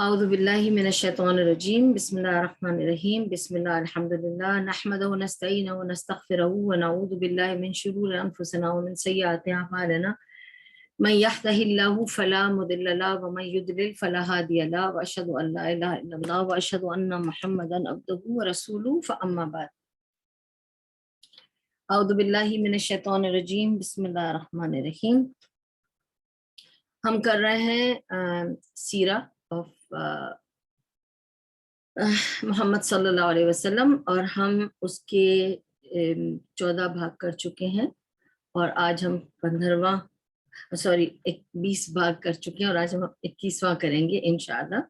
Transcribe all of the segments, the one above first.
اعوذ باللہ من الشیطان الرجیم بسم اللہ الرحمن الرحیم بسم اللہ الحمدللہ نحمدہ ونستعینہ ونستغفرہ ونعوذ باللہ من شرور انفسنا ومن سیئات اعمالنا من یهدہ اللہ فلا مضل له ومن یضلل فلا ہادی له واشهد ان لا الہ الا اللہ واشهد ان محمدا عبدہ ورسولہ فاما بعد اعوذ باللہ من الشیطان الرجیم بسم اللہ الرحمن الرحیم۔ ہم کر رہے ہیں سیرہ آف محمد صلی اللہ علیہ وسلم، اور ہم اس کے 14 بھاگ کر چکے ہیں، اور آج ہم 20 بھاگ کر چکے ہیں، اور آج ہم 21واں کریں گے انشاءاللہ۔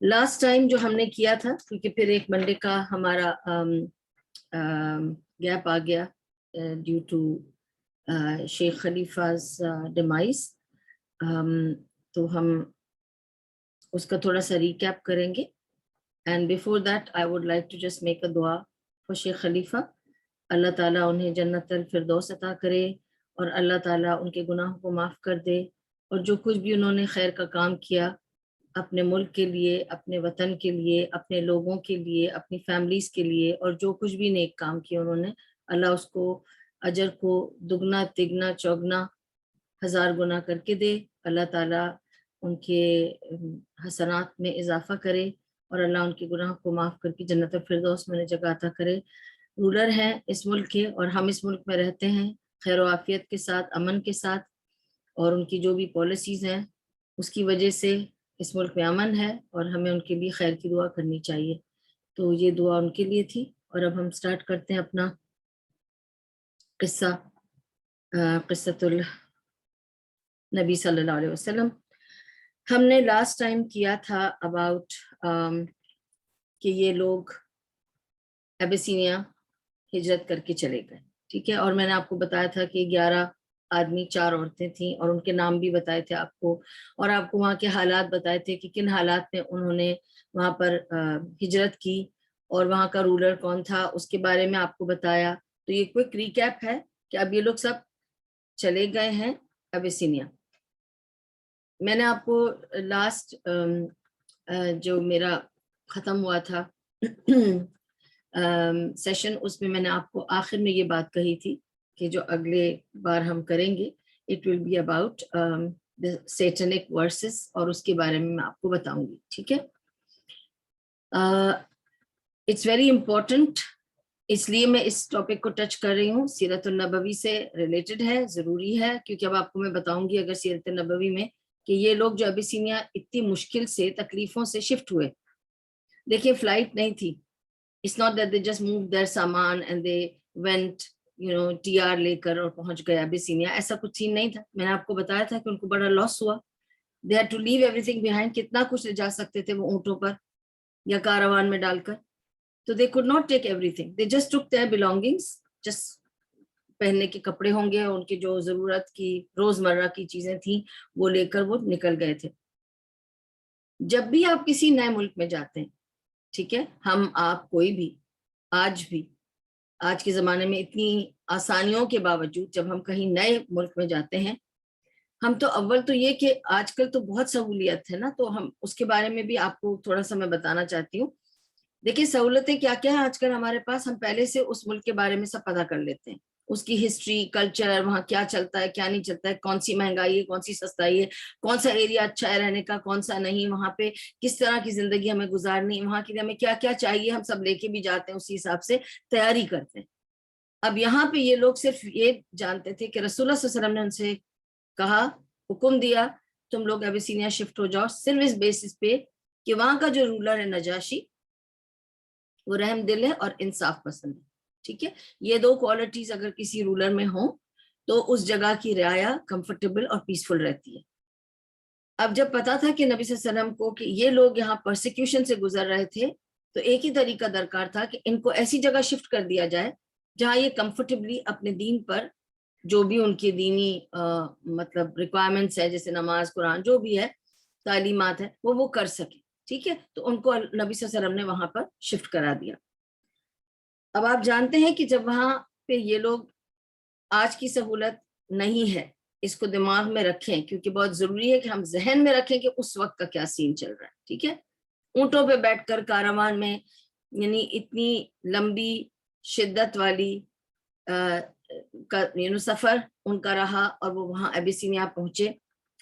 لاسٹ ٹائم جو ہم نے کیا تھا، کیونکہ پھر ایک منڈے کا ہمارا گیپ آ گیا ڈیو ٹو شیخ خلیفہ's ڈیمائز، تو ہم اس کا تھوڑا سا ریکیپ کریں گے۔ And before that I would like to just make a دعا فار شیخ خلیفہ۔ اللہ تعالیٰ انہیں جنت الفردوس عطا کرے، اور اللہ تعالیٰ ان کے گناہوں کو معاف کر دے، اور جو کچھ بھی انہوں نے خیر کا کام کیا اپنے ملک کے لیے، اپنے وطن کے لیے، اپنے لوگوں کے لیے، اپنی فیملیز کے لیے، اور جو کچھ بھی نیک کام کیا انہوں نے، اللہ اس کو اجر کو دگنا تگنا چوگنا 1000 گنا کر کے دے۔ اللہ تعالیٰ ان کے حسنات میں اضافہ کرے، اور اللہ ان کے گناہ کو معاف کر کے جنت الفردوس میں جگہ عطا کرے۔ رولر ہیں اس ملک کے، اور ہم اس ملک میں رہتے ہیں خیر و عافیت کے ساتھ، امن کے ساتھ، اور ان کی جو بھی پالیسیز ہیں اس کی وجہ سے اس ملک میں امن ہے، اور ہمیں ان کے لیے خیر کی دعا کرنی چاہیے۔ تو یہ دعا ان کے لیے تھی، اور اب ہم سٹارٹ کرتے ہیں اپنا قصۃ النبی صلی اللہ علیہ وسلم۔ ہم نے لاسٹ ٹائم کیا تھا اباؤٹ کہ یہ لوگ ابیسینیا ہجرت کر کے چلے گئے، ٹھیک ہے، اور میں نے آپ کو بتایا تھا کہ 11 آدمی 4 عورتیں تھیں، اور ان کے نام بھی بتائے تھے آپ کو، اور آپ کو وہاں کے حالات بتائے تھے کہ کن حالات میں انہوں نے وہاں پر ہجرت کی، اور وہاں کا رولر کون تھا اس کے بارے میں آپ کو بتایا۔ تو یہ کوئک ریکیپ ہے کہ اب یہ لوگ سب چلے گئے ہیں ابیسینیا۔ میں نے آپ کو لاسٹ جو میرا ختم ہوا تھا سیشن، اس میں نے آپ کو آخر میں یہ بات کہی تھی کہ جو اگلے بار ہم کریں گے it will be about satanic verses, اور اس کے بارے میں آپ کو بتاؤں گی، ٹھیک ہے۔ اٹس ویری امپورٹنٹ، اس لیے میں اس ٹاپک کو ٹچ کر رہی ہوں، سیرت النبوی سے ریلیٹڈ ہے، ضروری ہے، کیونکہ اب آپ کو میں بتاؤں گی اگر سیرت النبوی میں کہ یہ لوگ جو ابیسینیا اتنی مشکل سے تکلیفوں سے شفٹ ہوئے، دیکھیں فلائٹ نہیں تھی، it's not that they just moved their سامان and they went TR لے کر اور پہنچ گئے ابیسینیا، ایسا کچھ سین نہیں تھا۔ میں نے آپ کو بتایا تھا کہ ان کو بڑا لاس ہوا، they had to leave everything behind، کتنا کچھ لے جا سکتے تھے وہ اونٹوں پر یا کاروان میں ڈال کر، تو they could not take everything، they just took their belongings، just پہننے کے کپڑے ہوں گے، ان کی جو ضرورت کی روزمرہ کی چیزیں تھیں وہ لے کر وہ نکل گئے تھے۔ جب بھی آپ کسی نئے ملک میں جاتے ہیں، ٹھیک ہے، ہم آپ کوئی بھی آج کے زمانے میں اتنی آسانیوں کے باوجود جب ہم کہیں نئے ملک میں جاتے ہیں، ہم تو اول تو یہ کہ آج کل تو بہت سہولیت ہے نا، تو ہم اس کے بارے میں بھی آپ کو تھوڑا سا میں بتانا چاہتی ہوں۔ دیکھیں سہولتیں کیا کیا ہیں آج کل ہمارے پاس، ہم پہلے سے اس ملک کے بارے میں سب پتہ کر لیتے ہیں، اس کی ہسٹری، کلچر، وہاں کیا چلتا ہے کیا نہیں چلتا ہے، کون سی مہنگائی ہے کون سی سستائی ہے، کون سا ایریا اچھا ہے رہنے کا کون سا نہیں، وہاں پہ کس طرح کی زندگی ہمیں گزارنی، وہاں کے لیے ہمیں کیا کیا چاہیے، ہم سب لے کے بھی جاتے ہیں، اسی حساب سے تیاری کرتے ہیں۔ اب یہاں پہ یہ لوگ صرف یہ جانتے تھے کہ رسول اللہ صلی اللہ علیہ وسلم نے ان سے کہا، حکم دیا تم لوگ ابیسینیا شفٹ ہو جاؤ، صرف اس بیسس پہ کہ وہاں کا جو رولر ہے نجاشی وہ رحم دل ہے اور انصاف پسند ہے، ٹھیک ہے۔ یہ 2 کوالٹیز اگر کسی رولر میں ہوں تو اس جگہ کی رعایا کمفرٹیبل اور پیسفل رہتی ہے۔ اب جب پتا تھا کہ نبی صلی اللہ علیہ وسلم کو کہ یہ لوگ یہاں پرسیکیوشن سے گزر رہے تھے، تو ایک ہی طریقہ درکار تھا کہ ان کو ایسی جگہ شفٹ کر دیا جائے جہاں یہ کمفرٹیبلی اپنے دین پر جو بھی ان کی دینی مطلب ریکوائرمنٹس ہے، جیسے نماز، قرآن، جو بھی ہے تعلیمات ہے وہ کر سکے، ٹھیک ہے۔ تو ان کو نبی صلی اللہ علیہ وسلم نے وہاں پر شفٹ کرا دیا۔ اب آپ جانتے ہیں کہ جب وہاں پہ یہ لوگ، آج کی سہولت نہیں ہے اس کو دماغ میں رکھیں کیونکہ بہت ضروری ہے کہ ہم ذہن میں رکھیں کہ اس وقت کا کیا سین چل رہا ہے. ٹھیک ہے. اونٹوں پہ بیٹھ کر کاروان میں, یعنی اتنی لمبی شدت والی سفر ان کا رہا, اور وہ وہاں ابیسینیا پہنچے.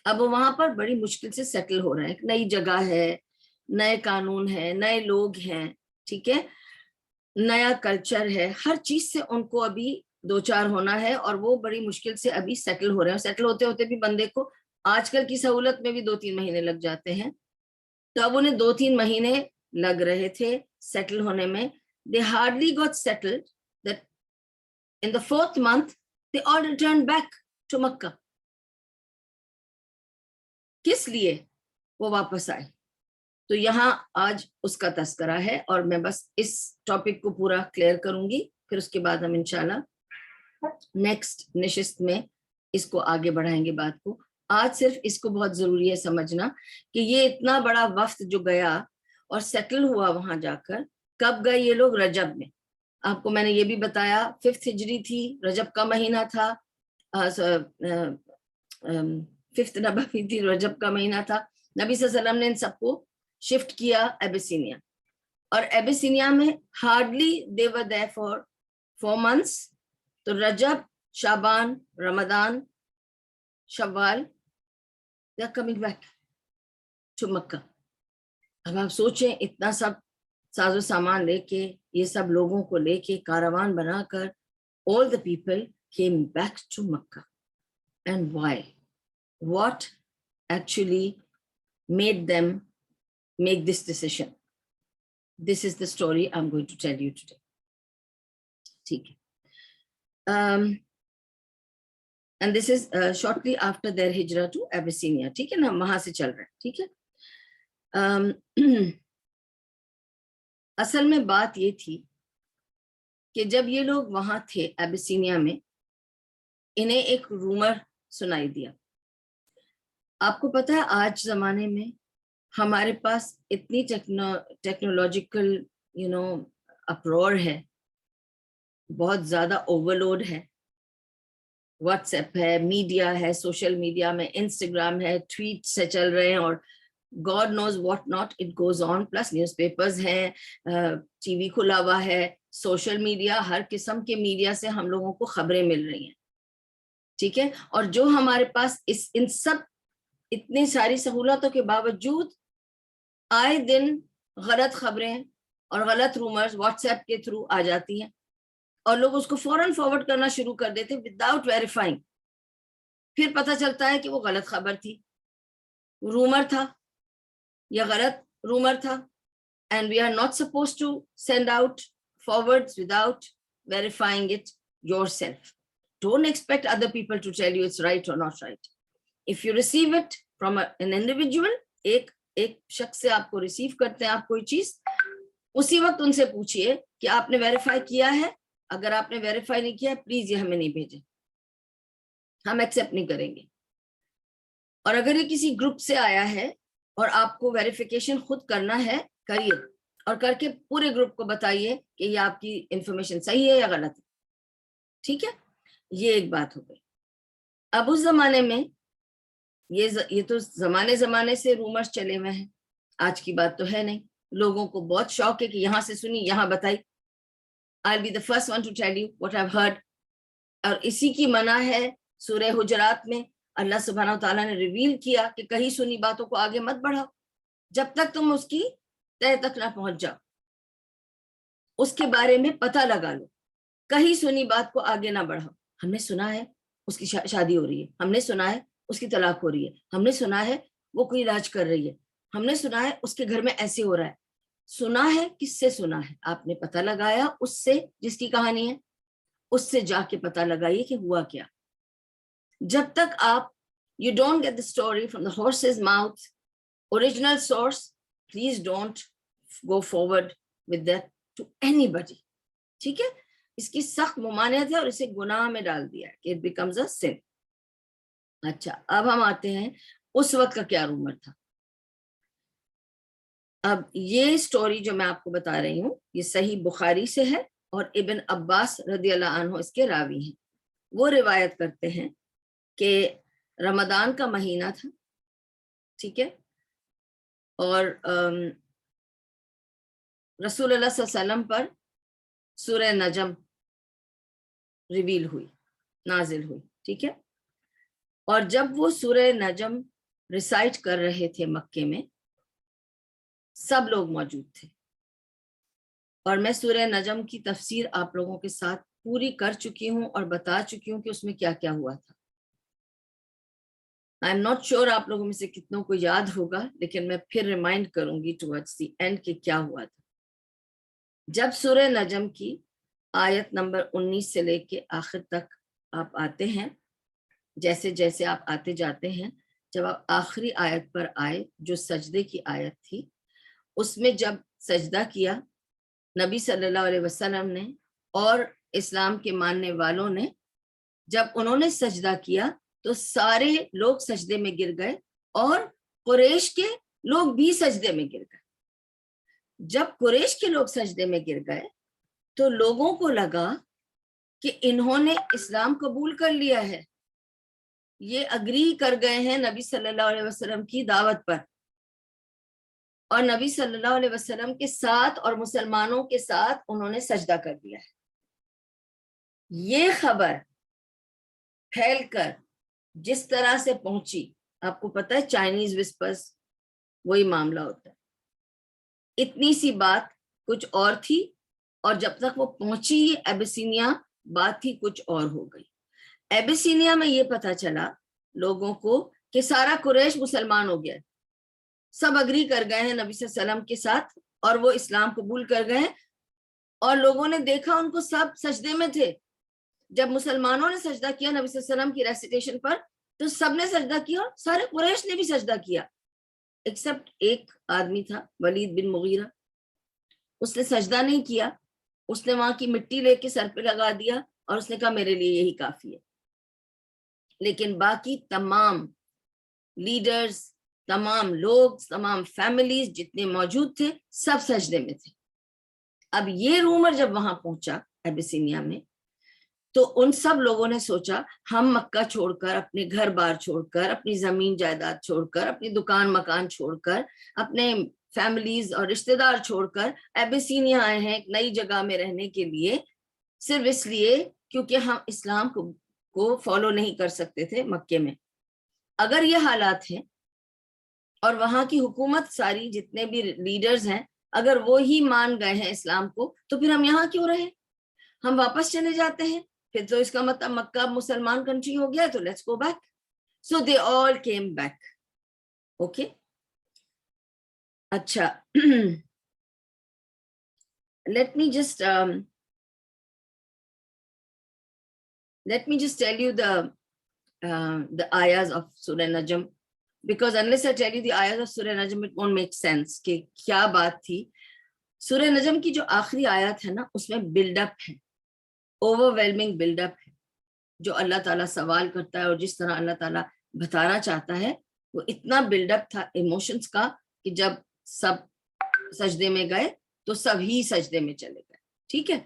اب وہ وہاں پر بڑی مشکل سے سیٹل ہو رہے ہیں, نئی جگہ ہے, نئے قانون ہے, نئے لوگ ہیں, ٹھیک ہے, نیا کلچر ہے, ہر چیز سے ان کو ابھی دو چار ہونا ہے, اور وہ بڑی مشکل سے ابھی سیٹل ہو رہے ہیں. سیٹل ہوتے ہوتے بھی بندے کو آج کل کی سہولت میں بھی 2-3 مہینے لگ جاتے ہیں, تو اب انہیں 2-3 مہینے لگ رہے تھے سیٹل ہونے میں. They hardly got settled that in the 4th month they all returned back to Makkah. کس لیے وہ واپس آئے؟ تو یہاں آج اس کا تذکرہ ہے, اور میں بس اس ٹاپک کو پورا کلیئر کروں گی, پھر اس کے بعد ہم انشاءاللہ نیکسٹ نشست میں اس کو آگے بڑھائیں گے بات کو. آج صرف اس کو بہت ضروری ہے سمجھنا کہ یہ اتنا بڑا وفد جو گیا اور سیٹل ہوا وہاں جا کر, کب گئے یہ لوگ؟ رجب میں. آپ کو میں نے یہ بھی بتایا 5th ہجری تھی, رجب کا مہینہ تھا, 5th نبوی تھی, رجب کا مہینہ تھا. نبی صلی اللہ علیہ وسلم نے ان سب کو شفٹ کیا ایبیسینیا, اور ایبیسینیا میں hardly they were there for 4 months. تو رجب, شعبان, رمضان, شوال, they are coming back to مکہ. اب آپ سوچیں اتنا سب ساز و سامان لے کے, یہ سب لوگوں کو لے کے کاروان بنا کر, all the people came back to Makkah. And why? What actually made them make this decision? This is the story I'm going to tell you today. ٹھیک ہے. And this is shortly after their hijrah to Abyssinia. ٹھیک ہے نا, وہاں سے چل رہا ہے. ٹھیک ہے. اصل میں بات یہ تھی کہ جب یہ لوگ وہاں تھے ایبیسینیا میں, انہیں ایک رومر سنائی دیا. آپ کو پتا ہے آج زمانے میں ہمارے پاس اتنی ٹیکنالوجیکل اپرور ہے, بہت زیادہ اوور لوڈ ہے. واٹس ایپ ہے, میڈیا ہے, سوشل میڈیا میں انسٹاگرام ہے, ٹویٹ سے چل رہے ہیں, اور God knows what not it goes on, plus news papers ہیں, ٹی وی کھلا ہوا ہے, سوشل میڈیا, ہر قسم کے میڈیا سے ہم لوگوں کو خبریں مل رہی ہیں. ٹھیک ہے. اور جو ہمارے پاس ان سب اتنی ساری سہولتوں کے باوجود آئے دن غلط خبریں اور غلط رومرز واٹس ایپ کے تھرو آ جاتی ہیں, اور لوگ اس کو فوراً فارورڈ کرنا شروع کر دیتے وداؤٹ ویریفائنگ. پھر پتہ چلتا ہے کہ وہ غلط خبر تھی, رومر تھا یا غلط رومر تھا. And we are not supposed to send out forwards without verifying it yourself. Don't expect other people to tell you it's right or not right. If you receive it from an individual, ایک شخص سے آپ کو receive کرتے ہیں آپ کوئی چیز, اسی وقت ان سے پوچھئے کہ آپ نے ویریفائی کیا ہے. اگر آپ نے ویریفائی نہیں کیا پلیز یہ ہمیں نہیں بھیجیں, ہم ایکسیپٹ نہیں کریں گے. اور اگر یہ کسی گروپ سے آیا ہے اور آپ کو ویریفیکیشن خود کرنا ہے, کریے, اور کر کے پورے گروپ کو بتائیے کہ یہ آپ کی انفارمیشن صحیح ہے یا غلط ہے. ٹھیک ہے. یہ ایک بات ہو گئی. اب اس زمانے میں یہ تو زمانے سے رومرز چلے ہوئے ہیں, آج کی بات تو ہے نہیں. لوگوں کو بہت شوق ہے کہ یہاں سے سنی یہاں بتائی. I'll be the first one to tell you what I've heard. اور اسی کی منع ہے سورہ حجرات میں اللہ سبحانہ وتعالیٰ نے ریویل کیا کہ کہیں سنی باتوں کو آگے مت بڑھاؤ جب تک تم اس کی تہ تک نہ پہنچ جاؤ. اس کے بارے میں پتہ لگا لو, کہیں سنی بات کو آگے نہ بڑھاؤ. ہم نے سنا ہے اس کی شادی ہو رہی ہے, ہم نے سنا ہے اس کی طلاق ہو رہی ہے, ہم نے سنا ہے وہ کوئی علاج کر رہی ہے, ہم نے سنا ہے اس کے گھر میں ایسے ہو رہا ہے. سنا ہے کس سے سنا ہے؟ آپ نے پتہ لگایا اس سے جس کی کہانی ہے, اس سے جا کے پتہ لگائیے کہ ہوا کیا. جب تک آپ you don't get the story from the horse's mouth, original source, please don't go forward with that to anybody. ٹھیک ہے. اس کی سخت ممانعت ہے اور اسے گناہ میں ڈال دیا ہے کہ it becomes a sin. اچھا, اب ہم آتے ہیں اس وقت کا کیا رومر تھا. اب یہ سٹوری جو میں آپ کو بتا رہی ہوں یہ صحیح بخاری سے ہے, اور ابن عباس رضی اللہ عنہ اس کے راوی ہیں. وہ روایت کرتے ہیں کہ رمضان کا مہینہ تھا، ٹھیک ہے، اور رسول اللہ صلی اللہ علیہ وسلم پر سورہ نجم ریویل ہوئی، نازل ہوئی، ٹھیک ہے. اور جب وہ سورہ نجم ریسائٹ کر رہے تھے مکے میں، سب لوگ موجود تھے، اور میں سورہ نجم کی تفسیر آپ لوگوں کے ساتھ پوری کر چکی ہوں اور بتا چکی ہوں کہ اس میں کیا کیا ہوا تھا. آئی ایم ناٹ شیور آپ لوگوں میں سے کتنوں کو یاد ہوگا، لیکن میں پھر ریمائنڈ کروں گی ٹوورڈز دی اینڈ کہ کیا ہوا تھا. جب سورہ نجم کی آیت نمبر 19 سے لے کے آخر تک آپ آتے ہیں، جیسے جیسے آپ آتے جاتے ہیں، جب آپ آخری آیت پر آئے جو سجدے کی آیت تھی، اس میں جب سجدہ کیا نبی صلی اللہ علیہ وسلم نے اور اسلام کے ماننے والوں نے، جب انہوں نے سجدہ کیا تو سارے لوگ سجدے میں گر گئے اور قریش کے لوگ بھی سجدے میں گر گئے. جب قریش کے لوگ سجدے میں گر گئے تو لوگوں کو لگا کہ انہوں نے اسلام قبول کر لیا ہے، یہ اگری کر گئے ہیں نبی صلی اللہ علیہ وسلم کی دعوت پر، اور نبی صلی اللہ علیہ وسلم کے ساتھ اور مسلمانوں کے ساتھ انہوں نے سجدہ کر دیا ہے. یہ خبر پھیل کر جس طرح سے پہنچی، آپ کو پتہ ہے چائنیز وسپرز وہی معاملہ ہوتا ہے. اتنی سی بات کچھ اور تھی، اور جب تک وہ پہنچی ایبیسینیا بات تھی کچھ اور ہو گئی. ایبیسینیا میں یہ پتا چلا لوگوں کو کہ سارا قریش مسلمان ہو گیا، سب اگری کر گئے ہیں نبی صلی اللہ علیہ وسلم کے ساتھ اور وہ اسلام قبول کر گئے، اور لوگوں نے دیکھا ان کو سب سجدے میں تھے. جب مسلمانوں نے سجدہ کیا نبی صلی اللہ علیہ وسلم کی ریسیٹیشن پر تو سب نے سجدہ کیا، سارے قریش نے بھی سجدہ کیا ایکسپٹ ایک آدمی تھا ولید بن مغیرہ، اس نے سجدہ نہیں کیا، اس نے وہاں کی مٹی لے کے سر پہ لگا دیا اور اس نے کہا میرے لیے یہی کافی ہے. لیکن باقی تمام لیڈرز، تمام لوگ، تمام فیملیز جتنے موجود تھے سب سجدے میں تھے. اب یہ رومر جب وہاں پہنچا ایبیسینیا میں تو ان سب لوگوں نے سوچا ہم مکہ چھوڑ کر، اپنے گھر بار چھوڑ کر، اپنی زمین جائیداد چھوڑ کر، اپنی دکان مکان چھوڑ کر، اپنے فیملیز اور رشتہ دار چھوڑ کر ایبیسینیا آئے ہیں ایک نئی جگہ میں رہنے کے لیے، صرف اس لیے کیونکہ ہم اسلام کو فالو نہیں کر سکتے تھے مکے میں. اگر یہ حالات ہیں اور وہاں کی حکومت ساری جتنے بھی لیڈرز ہیں اگر وہ ہی مان گئے ہیں اسلام کو تو پھر ہم یہاں کیوں رہے؟ ہم واپس چلے جاتے ہیں، پھر تو اس کا مطلب مکہ مسلمان کنٹری ہو گیا، تو let's go back. So they all came back. Okay, اچھا let me just tell you the ayahs of Surah Najm, because unless I tell you the ayahs of Surah Najm it won't make sense کہ کیا بات تھی. سورہ نجم کی جو آخری آیات ہے نا اس میں بلڈ اپ ہے، اوور ویلمنگ بلڈ اپ ہے، جو اللہ تعالیٰ سوال کرتا ہے اور جس طرح اللہ تعالیٰ بتانا چاہتا ہے وہ اتنا بلڈ اپ تھا ایموشنز کا کہ جب سب سجدے میں گئے تو سب ہی سجدے میں چلے گئے. ٹھیک ہے،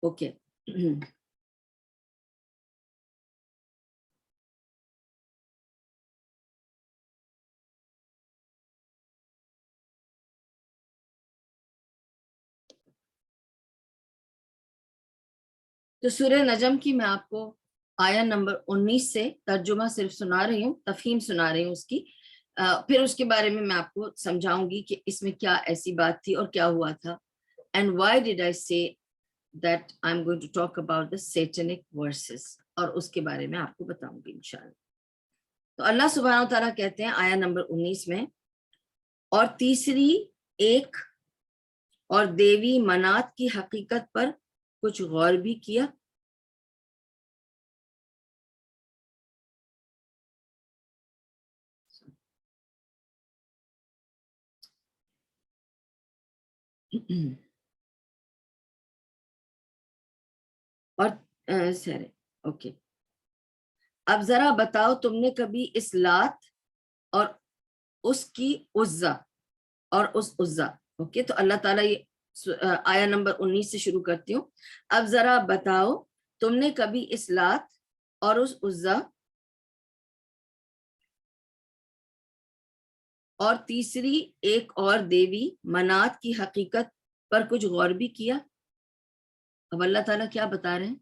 اوکے. تو سورہ نجم کی میں آپ کو آیت نمبر 19 سے ترجمہ صرف سنا رہی ہوں، تفہیم سنا رہی ہوں اس کی، پھر اس کے بارے میں آپ کو سمجھاؤں گی کہ اس میں کیا ایسی بات تھی اور کیا ہوا تھا. And why did I say that I'm going to talk about the satanic verses، اور اس کے بارے میں آپ کو بتاؤں گی انشاءاللہ. تو اللہ سبحانہ وتعالیٰ کہتے ہیں آیت نمبر 19 میں، اور تیسری ایک اور دیوی منات کی حقیقت پر کچھ غور بھی کیا. اور سر اوکے، اب ذرا بتاؤ تم نے کبھی اس لات اور اس کی عزا اور اس عزا، اوکے، تو اللہ تعالیٰ یہ آیا نمبر 19 سے شروع کرتی ہوں. اب ذرا بتاؤ تم نے کبھی اس لات اور اس عزا اور تیسری ایک اور دیوی منات کی حقیقت پر کچھ غور بھی کیا؟ اب اللہ تعالیٰ کیا بتا رہے ہیں،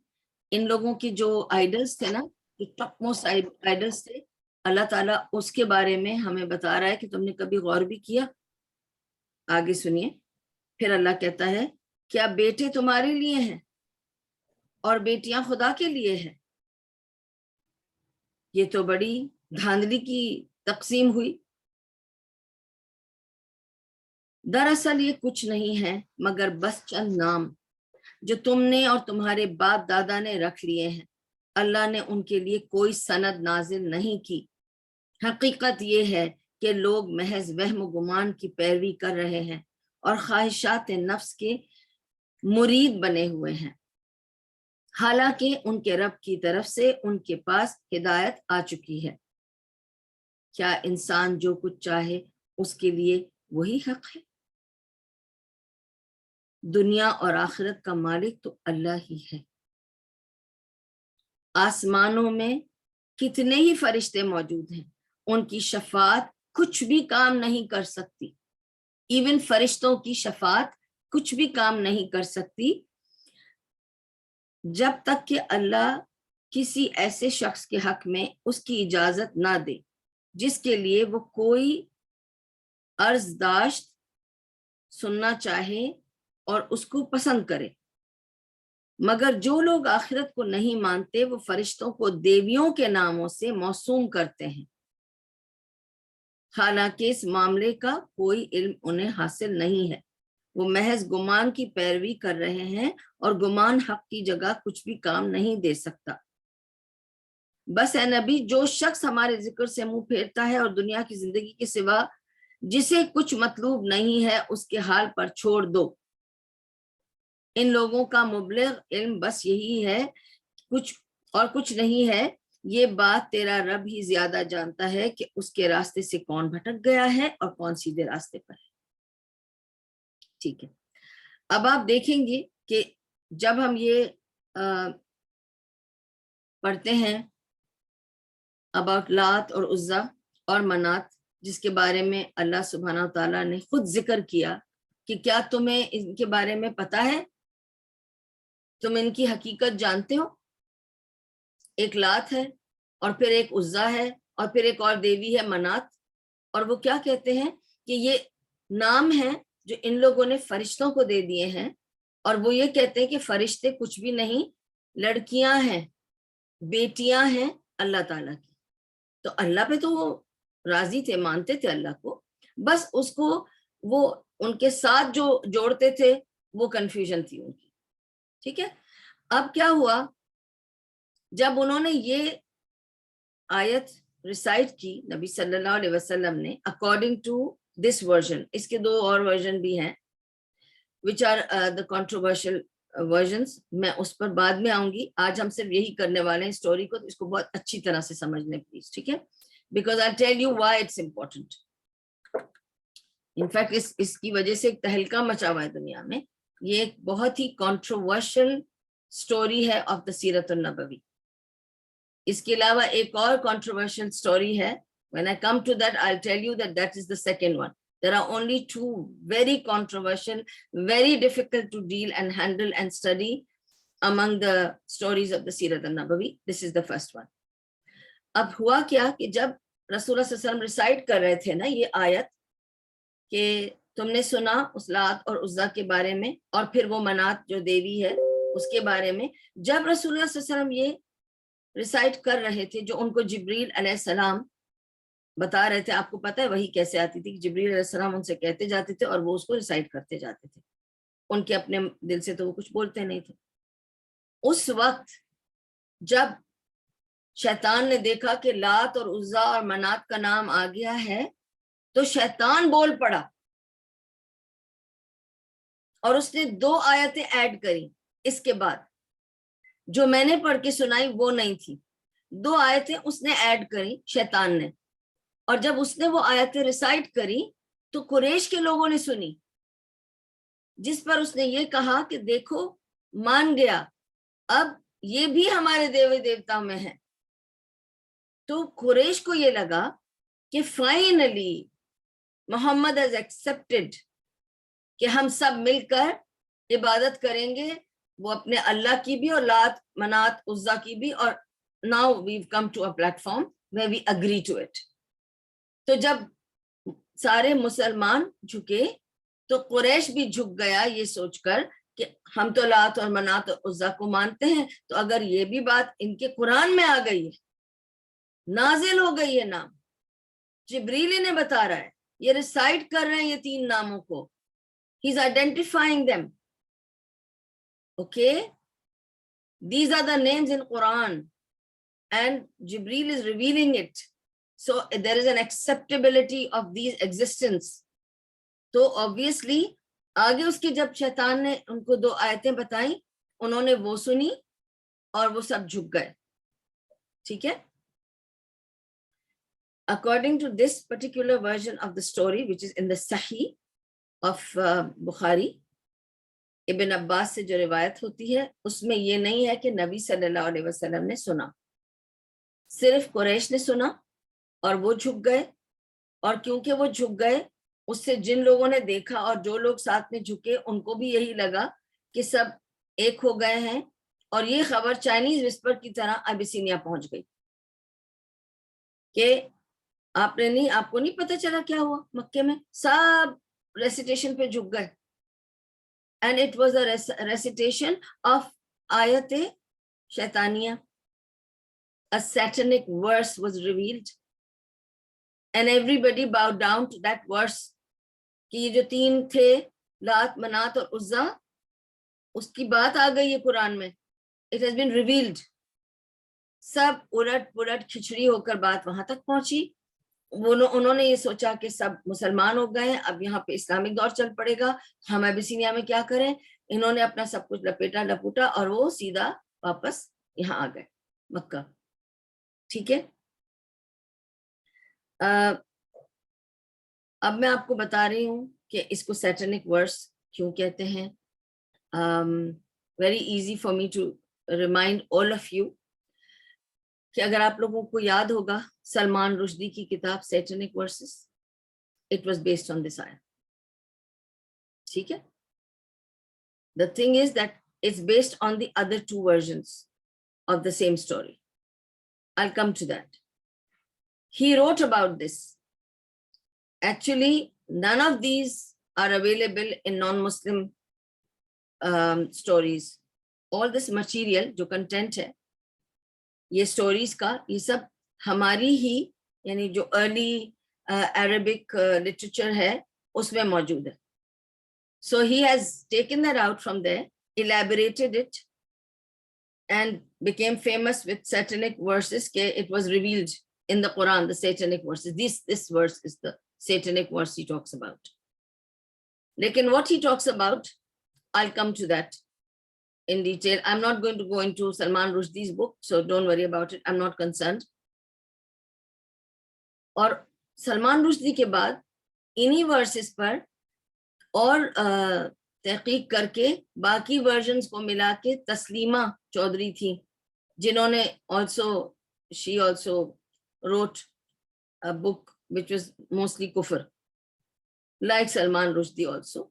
ان لوگوں کے جو آئیڈلز تھے نا، ٹاپ موسٹ آئیڈلز تھے، اللہ تعالیٰ اس کے بارے میں ہمیں بتا رہا ہے کہ تم نے کبھی غور بھی کیا؟ آگے سنیے، پھر اللہ کہتا ہے کیا بیٹے تمہارے لیے ہیں اور بیٹیاں خدا کے لیے ہیں؟ یہ تو بڑی دھاندلی کی تقسیم ہوئی۔ دراصل یہ کچھ نہیں ہے مگر بس چند نام جو تم نے اور تمہارے باپ دادا نے رکھ لیے ہیں، اللہ نے ان کے لیے کوئی سند نازل نہیں کی۔ حقیقت یہ ہے کہ لوگ محض وہم و گمان کی پیروی کر رہے ہیں اور خواہشات نفس کے مرید بنے ہوئے ہیں، حالانکہ ان کے رب کی طرف سے ان کے پاس ہدایت آ چکی ہے۔ کیا انسان جو کچھ چاہے اس کے لیے وہی حق ہے؟ دنیا اور آخرت کا مالک تو اللہ ہی ہے۔ آسمانوں میں کتنے ہی فرشتے موجود ہیں، ان کی شفاعت کچھ بھی کام نہیں کر سکتی، ایون فرشتوں کی شفاعت کچھ بھی کام نہیں کر سکتی جب تک کہ اللہ کسی ایسے شخص کے حق میں اس کی اجازت نہ دے جس کے لیے وہ کوئی عرض داشت سننا چاہے اور اس کو پسند کرے۔ مگر جو لوگ آخرت کو نہیں مانتے وہ فرشتوں کو دیویوں کے ناموں سے موسوم کرتے ہیں، حالانکہ اس معاملے کا کوئی علم انہیں حاصل نہیں ہے، وہ محض گمان کی پیروی کر رہے ہیں اور گمان حق کی جگہ کچھ بھی کام نہیں دے سکتا۔ بس اے نبی، جو شخص ہمارے ذکر سے منہ پھیرتا ہے اور دنیا کی زندگی کے سوا جسے کچھ مطلوب نہیں ہے اس کے حال پر چھوڑ دو۔ ان لوگوں کا مبلغ علم بس یہی ہے، کچھ نہیں ہے۔ یہ بات تیرا رب ہی زیادہ جانتا ہے کہ اس کے راستے سے کون بھٹک گیا ہے اور کون سیدھے راستے پر ہے۔ ٹھیک ہے، اب آپ دیکھیں گے کہ جب ہم یہ پڑھتے ہیں اباؤٹ لات اور عزا اور منات، جس کے بارے میں اللہ سبحانہ تعالیٰ نے خود ذکر کیا کہ کیا تمہیں ان کے بارے میں پتا ہے، تم ان کی حقیقت جانتے ہو؟ ایک لات ہے اور پھر ایک عزا ہے اور پھر ایک اور دیوی ہے منات، اور وہ کیا کہتے ہیں کہ یہ نام ہیں جو ان لوگوں نے فرشتوں کو دے دیے ہیں، اور وہ یہ کہتے ہیں کہ فرشتے کچھ بھی نہیں، لڑکیاں ہیں، بیٹیاں ہیں اللہ تعالیٰ کی۔ تو اللہ پہ تو وہ راضی تھے، مانتے تھے اللہ کو، بس اس کو وہ ان کے ساتھ جو جوڑتے تھے وہ کنفیوژن تھی ان کی۔ ٹھیک ہے، اب کیا ہوا جب انہوں نے یہ آیت ریسائٹ کی نبی صلی اللہ علیہ وسلم نے اکارڈنگ ٹو دس ورژن، اس کے دو اور ورژن بھی ہیں which are the controversial versions، میں اس پر بعد میں آؤں گی، آج ہم صرف یہی کرنے والے ہیں اسٹوری کو، اس کو بہت اچھی طرح سے سمجھنے پلیز، ٹھیک ہے، because I'll tell you why it's important۔ in fact اس کی وجہ سے ایک تہلکہ مچا ہوا ہے دنیا میں، یہ ایک بہت ہی controversial اسٹوری ہے of the سیرت النبوی۔ اس کے علاوہ ایک اور controversial story ہے، when I come to that I'll tell you that is the second one۔ There are only two very controversial, very difficult to deal and handle and study among the stories of the Sirat al-Nabawi۔ This is the first one۔ اب ہوا کیا کہ جب رسول اللہ صلی اللہ علیہ وسلم recite کر رہے تھے نا یہ آیت کہ تم نے سنا اس لات اور عزا کے بارے میں اور پھر وہ منات جو دیوی ہے اس کے بارے میں، جب رسول اللہ صلی اللہ علیہ وسلم یہ ریسائٹ کر رہے تھے جو ان کو جبریل علیہ السلام بتا رہے تھے، آپ کو پتہ ہے وہی کیسے آتی تھی کہ جبریل علیہ السلام ان سے کہتے جاتے تھے اور وہ اس کو ریسائٹ کرتے جاتے تھے، ان کے اپنے دل سے تو وہ کچھ بولتے نہیں تھے۔ اس وقت جب شیطان نے دیکھا کہ لات اور عزا اور منات کا نام آ گیا ہے تو شیطان بول پڑا اور اس نے دو آیتیں ایڈ کری اس کے بعد، جو میں نے پڑھ کے سنائی وہ نہیں تھی، دو آیتیں اس نے ایڈ کری شیطان نے، اور جب اس نے وہ آیتیں ریسائٹ کری تو قریش کے لوگوں نے سنی، جس پر اس نے یہ کہا کہ دیکھو مان گیا، اب یہ بھی ہمارے دیوی دیوتا میں ہے، تو قریش کو یہ لگا کہ فائنلی محمد has accepted کہ ہم سب مل کر عبادت کریں گے وہ اپنے اللہ کی بھی اور لات منات عزا کی بھی, اور now we've come to a platform where we agree to it. تو جب سارے مسلمان جھکے تو قریش بھی جھک گیا یہ سوچ کر کہ ہم تو لات اور منات اور عزا کو مانتے ہیں, تو اگر یہ بھی بات ان کے قرآن میں آ گئی ہے, نازل ہو گئی ہے نام, جبریل نے بتا رہا ہے, یہ ریسائٹ کر رہے ہیں یہ 3 ناموں کو, he is identifying them. Okay, these are the names in Quran and Jibreel is revealing it, so there is an acceptability of these existence. تو obviously آگے اس کے جب شیطان نے ان کو 2 آیتیں بتائیں, انہوں نے وہ سنی اور وہ سب جھک گئے. ٹھیک ہے. According to this particular version of the story, which is in the Sahih of Bukhari, ابن عباس سے جو روایت ہوتی ہے اس میں یہ نہیں ہے کہ نبی صلی اللہ علیہ وسلم نے سنا, صرف قریش نے سنا اور وہ جھک گئے. اور کیونکہ وہ جھک گئے, اس سے جن لوگوں نے دیکھا اور جو لوگ ساتھ میں جھکے ان کو بھی یہی لگا کہ سب ایک ہو گئے ہیں, اور یہ خبر چائنیز وسپر کی طرح ابیسینیا پہنچ گئی کہ آپ کو نہیں پتہ چلا کیا ہوا مکے میں, سب ریسیٹیشن پہ جھک گئے. And it was a recitation of ayat shaitaniya. A satanic verse was revealed and everybody bowed down to that verse. کہ یہ جو 3 تھے لات منات اور عزا, اس کی بات آ گئی ہے قرآن میں, it has been revealed. سب الٹ پلٹ کھچڑی ہو کر بات وہاں تک پہنچی. انہوں نے یہ سوچا کہ سب مسلمان ہو گئے ہیں, اب یہاں پہ اسلامک دور چل پڑے گا, ہم ابیسینیا میں کیا کریں. انہوں نے اپنا سب کچھ لپیٹا لپوٹا اور وہ سیدھا واپس یہاں آ گئے مکہ. ٹھیک ہے. اب میں آپ کو بتا رہی ہوں کہ اس کو سیٹنک ورس کیوں کہتے ہیں. Very easy for me to remind all of you کہ اگر آپ لوگوں کو یاد ہوگا سلمان رشدی کی کتاب Satanic Verses, it was based on this آیا. ٹھیک ہے. The thing is that it's based on the other 2 versions of the same story. I'll come to that. He wrote about this. Actually, none of these are available in non-Muslim stories. All this material, جو content ہے, یہ stories کا, یہ سب ہماری ہی یعنی جو early Arabic literature ہے اس میں موجود ہے. So he has taken that out from there, elaborated it, and became famous with satanic verses. It was revealed in the Quran, the satanic verses. This verse is the satanic verse he talks about. Lekin what he talks about, I'll come to that in detail. I'm not going to go into Salman Rushdie's book, so don't worry about it. I'm not concerned. اور سلمان رشدی کے بعد انہی versus پر اور تحقیق کر کے باقی versions کو ملا کے تسلیمہ چودھری تھی جنہوں نے she also wrote a book which was mostly kufr, like Salman Rushdie also.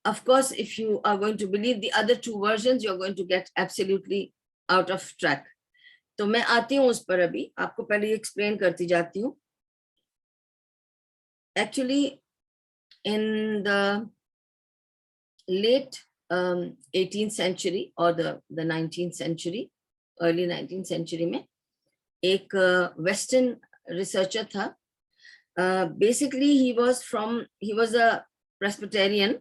Of course, if you are going to believe the other 2 versions, you're going to get absolutely out of track. تو میں آتی ہوں اس پر, ابھی آپ کو پہلے explain کرتی جاتی ہوں. Actually, in the late 18th century or the 19th century, early 19th century میں ایک western researcher تھا. Basically he was a Presbyterian.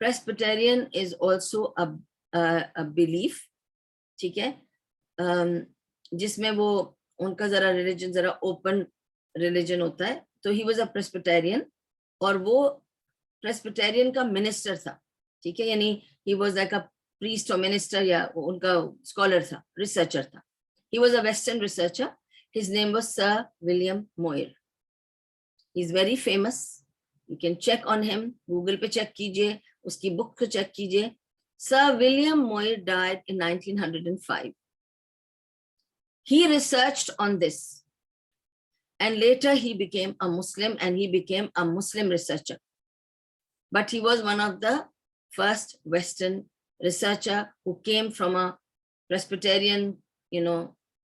Presbyterian is also a belief, ٹھیک ہے, جس میں وہ ان کا ذرا ریلیجن ذرا اوپن ریلیجن ہوتا ہے. تو he was a Presbyterian اور وہ Presbyterian کا منسٹر تھا. ٹھیک ہے, یعنی he was like a priest or minister, یا ان کا اسکالر تھا, ریسرچر تھا. He was a Western researcher. His name was Sir William Moir. He is very famous. You can check on him. Google پہ check کیجئے, اس کی بک کو check کیجئے. Sir William Moir died in 1905. He researched on this. and later he became a Muslim and he became a Muslim researcher. But he was one of the first Western researcher who came from a Presbyterian,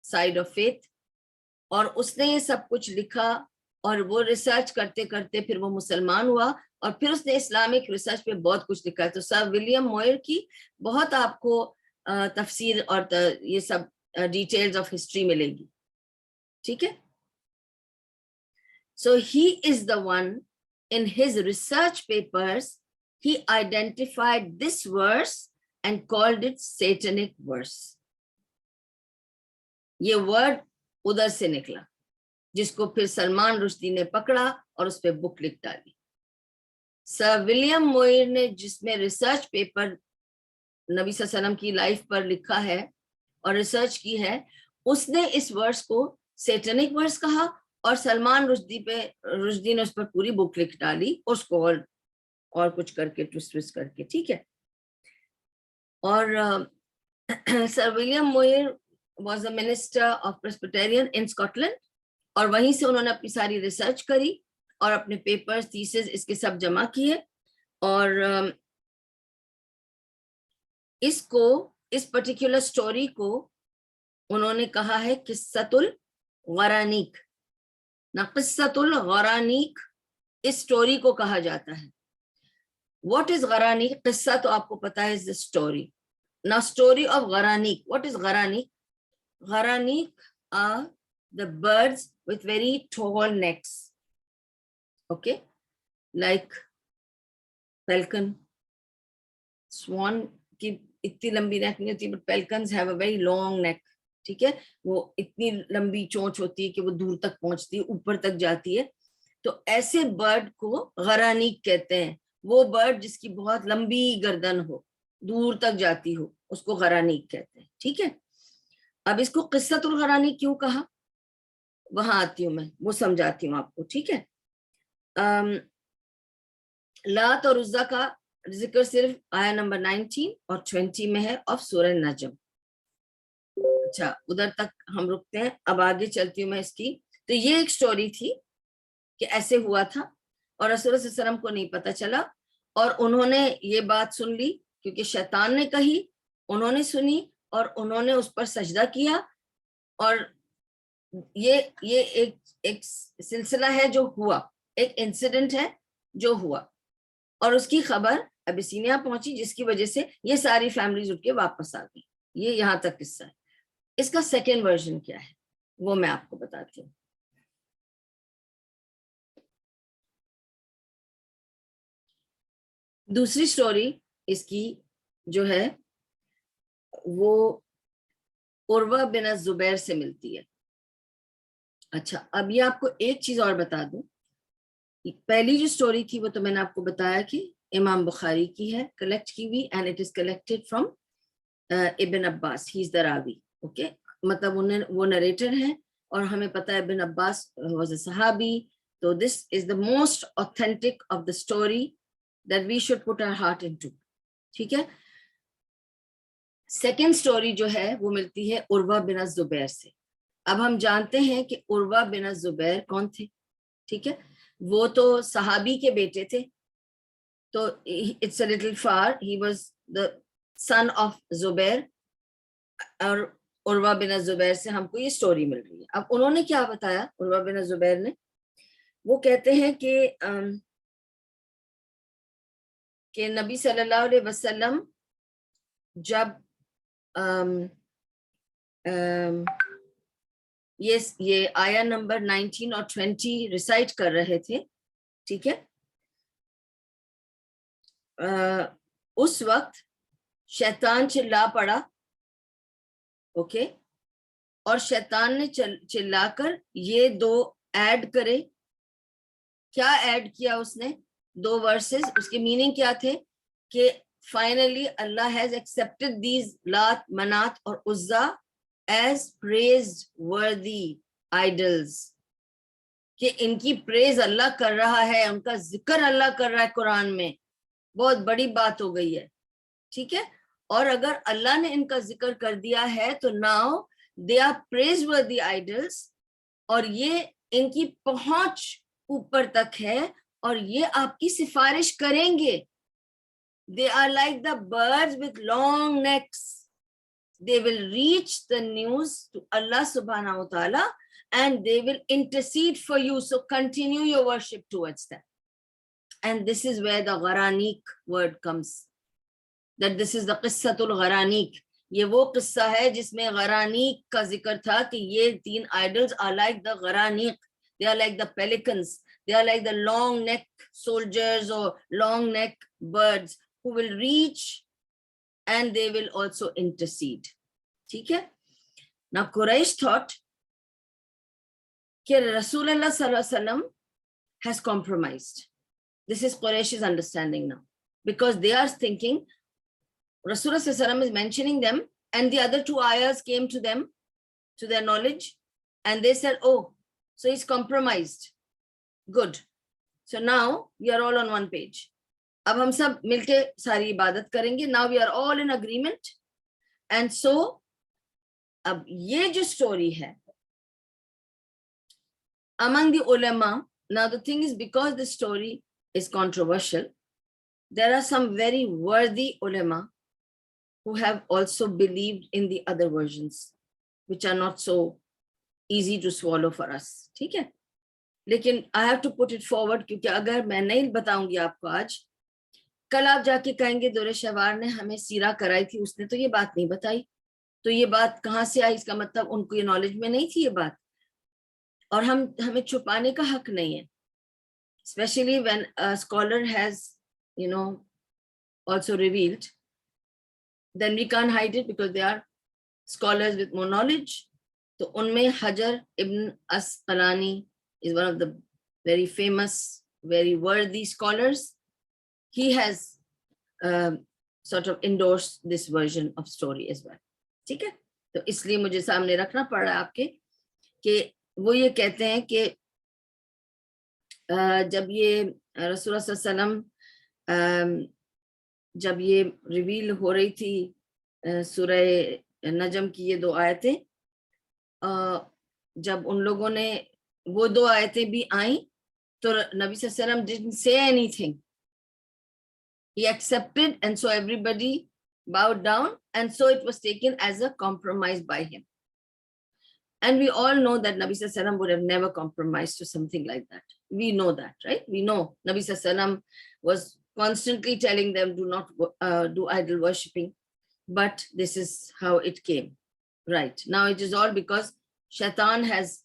side of faith. اور اس نے یہ سب کچھ لکھا اور وہ research کرتے کرتے پھر وہ مسلمان ہوا اور پھر اس نے اسلامک ریسرچ پہ بہت کچھ لکھا ہے. تو سر ولیم موئر کی بہت آپ کو تفسیر اور یہ سب ڈیٹیلز آف ہسٹری ملے گی. ٹھیک ہے. So he is the one, in his research papers, he identified this verse and called it satanic verse. یہ ورڈ ادھر سے نکلا جس کو پھر سلمان رشدی نے پکڑا اور اس پہ بک لکھ ڈالی. سر ولیم موئر نے جس میں ریسرچ پیپر نبی صلی اللہ علیہ وسلم کی لائف پر لکھا ہے اور ریسرچ کی ہے, اس نے اس ورس کو سیٹنک ورس کہا اور سلمان رشدی نے اس پر پوری بک لکھ ڈالی اس کو اور کچھ کر کے ٹوسٹ کر کے. ٹھیک ہے. اور sir William Muir was a minister of Presbyterian in Scotland, اور وہیں سے انہوں نے اپنی ساری ریسرچ کری اور اپنے پیپرز تھیسز اس کے سب جمع کیے اور اس پرٹیکولر سٹوری کو انہوں نے کہا ہے قصۃ الغرانیق. نہ قصۃ الغرانیق اس سٹوری کو کہا جاتا ہے. واٹ از غرانیق؟ قصہ تو آپ کو پتا ہے, is the story. Now story of غرانیق. What is غرانیق؟ Gharaniq are the birds with very tall necks. Okay, like falcon, swan کی اتنی لمبی نیک نہیں ہوتی, but pelicans have a very long neck. ٹھیک ہے, وہ اتنی لمبی چونچ ہوتی ہے کہ وہ دور تک پہنچتی ہے, اوپر تک جاتی ہے. تو ایسے برڈ کو غرانیق کہتے ہیں. وہ برڈ جس کی بہت لمبی گردن ہو, دور تک جاتی ہو, اس کو غرانیق کہتے ہیں. ٹھیک ہے. اب اس کو قصۃ الغرانیق کیوں کہا, وہاں آتی ہوں میں, وہ سمجھاتی ہوں آپ کو. ٹھیک ہے. لات اور عزا کا ذکر صرف آیا نمبر 19 اور 20 میں ہے آف سورہ نجم. اچھا, ادھر تک ہم رکتے ہیں. اب آگے چلتی ہوں میں اس کی. تو یہ ایک سٹوری تھی کہ ایسے ہوا تھا اور رسول صلی اللہ علیہ وسلم کو نہیں پتا چلا اور انہوں نے یہ بات سن لی کیونکہ شیطان نے کہی, انہوں نے سنی اور انہوں نے اس پر سجدہ کیا. اور یہ ایک سلسلہ ہے جو ہوا, ایک انسیڈنٹ ہے جو ہوا اور اس کی خبر ابیسینیا پہنچی جس کی وجہ سے یہ ساری فیملیز اٹھ کے واپس آ گئی. یہ یہاں تک قصہ ہے. اس کا سیکنڈ ورژن کیا ہے وہ میں آپ کو بتاتی ہوں. دوسری سٹوری اس کی جو ہے وہ عروہ بن الزبیر سے ملتی ہے. اچھا, اب یہ آپ کو ایک چیز اور بتا دوں. پہلی جو سٹوری تھی وہ تو میں نے آپ کو بتایا کہ امام بخاری کی ہے, کلیکٹ کی ہوئی, and it is collected from ابن عباس, ہی از دا راوی. اوکے, مطلب وہ نریٹر ہیں اور ہمیں پتا ہے ابن عباس واز اے صحابی. تو this is the most authentic of the story that we should put our heart into. ٹھیک ہے. سیکنڈ سٹوری جو ہے وہ ملتی ہے عروہ بن الزبیر سے. اب ہم جانتے ہیں کہ عروہ بن الزبیر کون تھے. ٹھیک ہے, وہ تو صحابی کے بیٹے تھے. تو it's a little far, he was the son of زبیر, اور عروہ بن الزبیر سے ہم کو یہ سٹوری مل رہی ہے. اب انہوں نے کیا بتایا عروہ بن الزبیر نے, وہ کہتے ہیں کہ نبی صلی اللہ علیہ وسلم جب یہ آیا نمبر 19 اور 20 ریسائٹ کر رہے تھے. ٹھیک ہے, اس وقت شیطان چلا پڑا. اوکے, اور شیطان نے چلا کر یہ دو ایڈ کرے. کیا ایڈ کیا اس نے؟ دو ورسز. اس کے میننگ کیا تھے کہ finally Allah has expected these لات, منات اور عزا ایز پریزڈ وردی آئیڈلز, کہ ان کی پریز اللہ کر رہا ہے, ان کا ذکر اللہ کر رہا ہے قرآن میں. بہت بڑی بات ہو گئی ہے. ٹھیک ہے, اور اگر اللہ نے ان کا ذکر کر دیا ہے تو ناؤ دے آر پریز وردی آئیڈلز, اور یہ ان کی پہنچ اوپر تک ہے اور یہ آپ کی سفارش کریں گے. They are like the birds with long necks. They will reach the news to Allah subhanahu wa ta'ala and they will intercede for you. So continue your worship towards them. And this is where the Gharaniq word comes. That this is the Qissatul Gharaniq. یہ وہ قصہ ہے جس میں غرانیق کا ذکر تھا کہ یہ 3 idols are like the غرانیق. They are like the pelicans. They are like the long neck soldiers or long neck birds who will reach and they will also intercede. ٹھیک ہے. Now Quraysh thought کہ رسول اللہ صلی اللہ علیہ وسلم has compromised. This is Quraysh's understanding now. Because they are thinking Rasulullah sallallahu alaihi wasallam is mentioning them and the other 2 ayahs came to them, to their knowledge, and they said, oh, so he's compromised. Good. So now we are all on one page. Ab hum sab milke sari ibadat karenge. Now we are all in agreement. And so, ab ye jo story hai, among the ulama, now the thing is because the story is controversial, there are some very worthy ulama who have also believed in the other versions, which are not so easy to swallow for us. ٹھیک ہے. لیکن I have to put it forward کیونکہ اگر میں نہیں بتاؤں گی آپ کو آج, کل آپ جا کے کہیں گے دور شہوار نے ہمیں سیرہ کرائی تھی, اس نے تو یہ بات نہیں بتائی. تو یہ بات کہاں سے آئی؟ اس کا مطلب ان کو یہ نالج میں نہیں تھی یہ بات, اور ہمیں چھپانے کا حق نہیں ہے. Especially when a scholar has, also revealed, then we can't hide it because they are scholars with more knowledge. So unme Hajar ibn Asqalani is one of the very famous, very worthy scholars. He has sort of endorsed this version of story as well. ٹھیک ہے. تو اس لیے مجھے سامنے رکھنا پڑ رہا ہے آپ کے کہ وہ یہ کہتے ہیں کہ جب یہ رسول اللہ صلی اللہ علیہ وسلم جب یہ ریویل ہو رہی تھی سورہ نجم کی یہ 2 آیتیں, جب ان لوگوں نے وہ 2 آیتیں بھی آئیں تو نبی صلی اللہ علیہ وسلم didn't say anything. He accepted and so everybody bowed down and so it was taken as a compromise by him. And we all know that Nabi Sallallahu Alaihi Wasallam would have never compromised to something like that. We know that, right? We know Nabi Sallallahu Alaihi Wasallam was constantly telling them do not do idol worshipping. But this is how it came. Right. Now it is all because Shaitan has,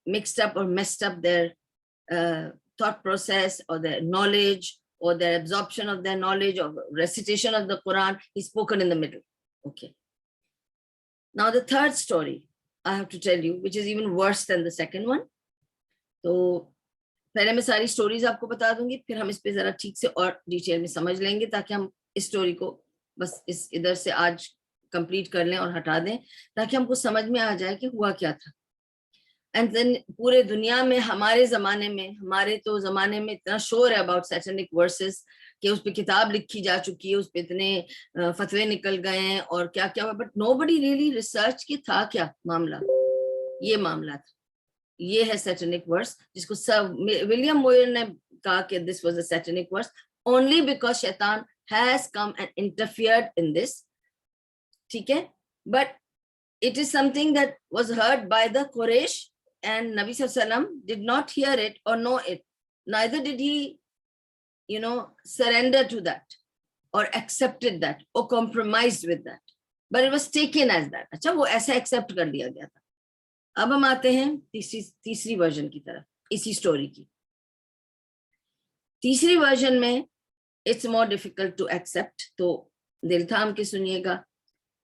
mixed up or messed up their thought process or their knowledge or their absorption of their knowledge or recitation of the Quran. He's spoken in the middle. Okay. Now the third story I have to tell you, which is even worse than the second one. تو پہلے میں ساری stories آپ کو بتا دوں گی, پھر ہم اس پہ ذرا ٹھیک سے اور ڈیٹیل میں سمجھ لیں گے تاکہ ہم اس سٹوری کو بس اس ادھر سے آج کمپلیٹ کر لیں اور ہٹا دیں تاکہ ہم کو سمجھ میں آ جائے کہ ہوا کیا تھا. اینڈ دین پورے دنیا میں ہمارے زمانے میں, ہمارے تو زمانے میں اتنا شور ہے اباؤٹ سیٹنک ورسز کہ اس پہ کتاب لکھی جا چکی ہے, اس پہ اتنے فتوے نکل گئے ہیں اور کیا کیا, but nobody really research کہ تھا کیا معاملہ. یہ معاملہ تھا, یہ ہے سیٹنک ورس جس کو سر ولیم موئر نے کہا کہ this was a satanic verse only because شیطان has come and interfered in this. ٹھیک ہے. But it is something that was heard by the Quraysh and Nabi Sallallahu Alaihi Wasallam did not hear it or know it. Neither did he, surrender to that or accepted that or compromised with that. But it was taken as that. اچھا وہ ایسا accept کر لیا گیا تھا. اب ہم آتے ہیں تیسری ورژن کی طرف اسی سٹوری کی. تیسری ورژن میں it's more difficult to accept, تو دل تھام کے سنیے گا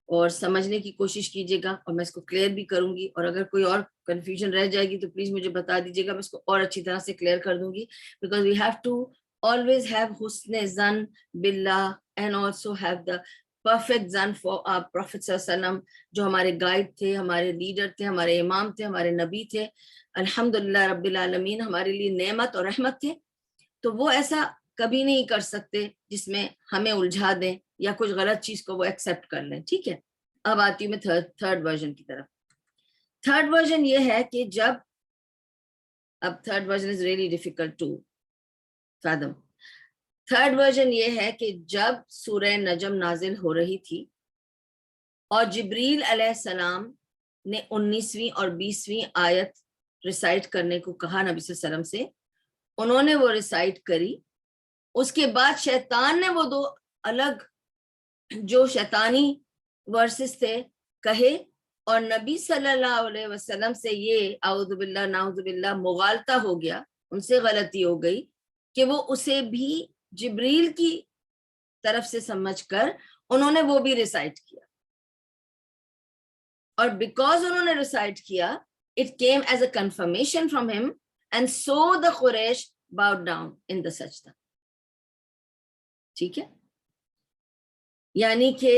اور سمجھنے کی کوشش کیجیے گا اور میں اس کو کلیئر بھی کروں گی, اور اگر کوئی اور کنفیوژن رہ جائے گی تو پلیز مجھے بتا دیجیے گا, میں اس کو اور اچھی طرح سے کلیئر کر دوں گی. Because we have to always have حسن ظن باللہ and also have the perfect ظن for our Prophet صلی اللہ علیہ وسلم, جو ہمارے گائیڈ تھے, ہمارے لیڈر تھے, ہمارے امام تھے, ہمارے نبی تھے, الحمدللہ رب العالمین ہمارے لیے نعمت اور رحمت تھے. تو وہ ایسا کبھی نہیں کر سکتے جس میں ہمیں الجھا دیں یا کچھ غلط چیز کو وہ ایکسیپٹ کر لیں. ٹھیک ہے. اب آتی ہوں میں تھرڈ ورژن کی طرف. تھرڈ ورژن یہ ہے کہ جب اب third version is really difficult to fathom. Third version یہ ہے کہ جب سورہ نجم نازل ہو رہی تھی اور جبریل علیہ السلام نے 19ویں اور 20ویں آیت ریسائٹ کرنے کو کہا نبی صلی اللہ علیہ وسلم سے, انہوں نے وہ ریسائٹ کری. اس کے بعد شیطان نے وہ 2 الگ جو شیطانی ورسز تھے کہے, اور نبی صلی اللہ علیہ وسلم سے یہ اعوذ باللہ نعوذ باللہ مغالطہ ہو گیا, ان سے غلطی ہو گئی کہ وہ اسے بھی جبریل کی طرف سے سمجھ کر انہوں نے وہ بھی ریسائٹ کیا, اور بیکاز انہوں نے ریسائٹ کیا it came as a confirmation from him and so the Quraysh bowed down in the sajda. ٹھیک ہے, یعنی کہ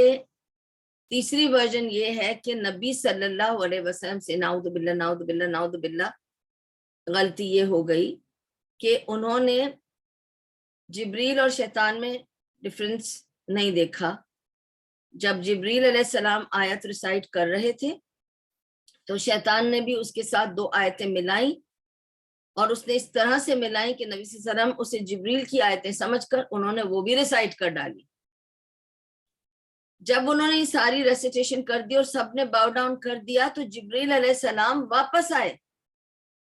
تیسری ورژن یہ ہے کہ نبی صلی اللہ علیہ وسلم سے نعوذ باللہ نعوذ باللہ نعوذ باللہ غلطی یہ ہو گئی کہ انہوں نے جبریل اور شیطان میں ڈفرنس نہیں دیکھا. جب جبریل علیہ السلام آیت ریسائٹ کر رہے تھے تو شیطان نے بھی اس کے ساتھ 2 آیتیں ملائیں, اور اس نے اس طرح سے ملائیں کہ نبی صلی اللہ علیہ وسلم اسے جبریل کی آیتیں سمجھ کر انہوں نے وہ بھی ریسائٹ کر ڈالی. جب انہوں نے یہ ساری ریسیٹیشن کر دی اور سب نے باؤ ڈاؤن کر دیا تو جبریل علیہ السلام واپس آئے.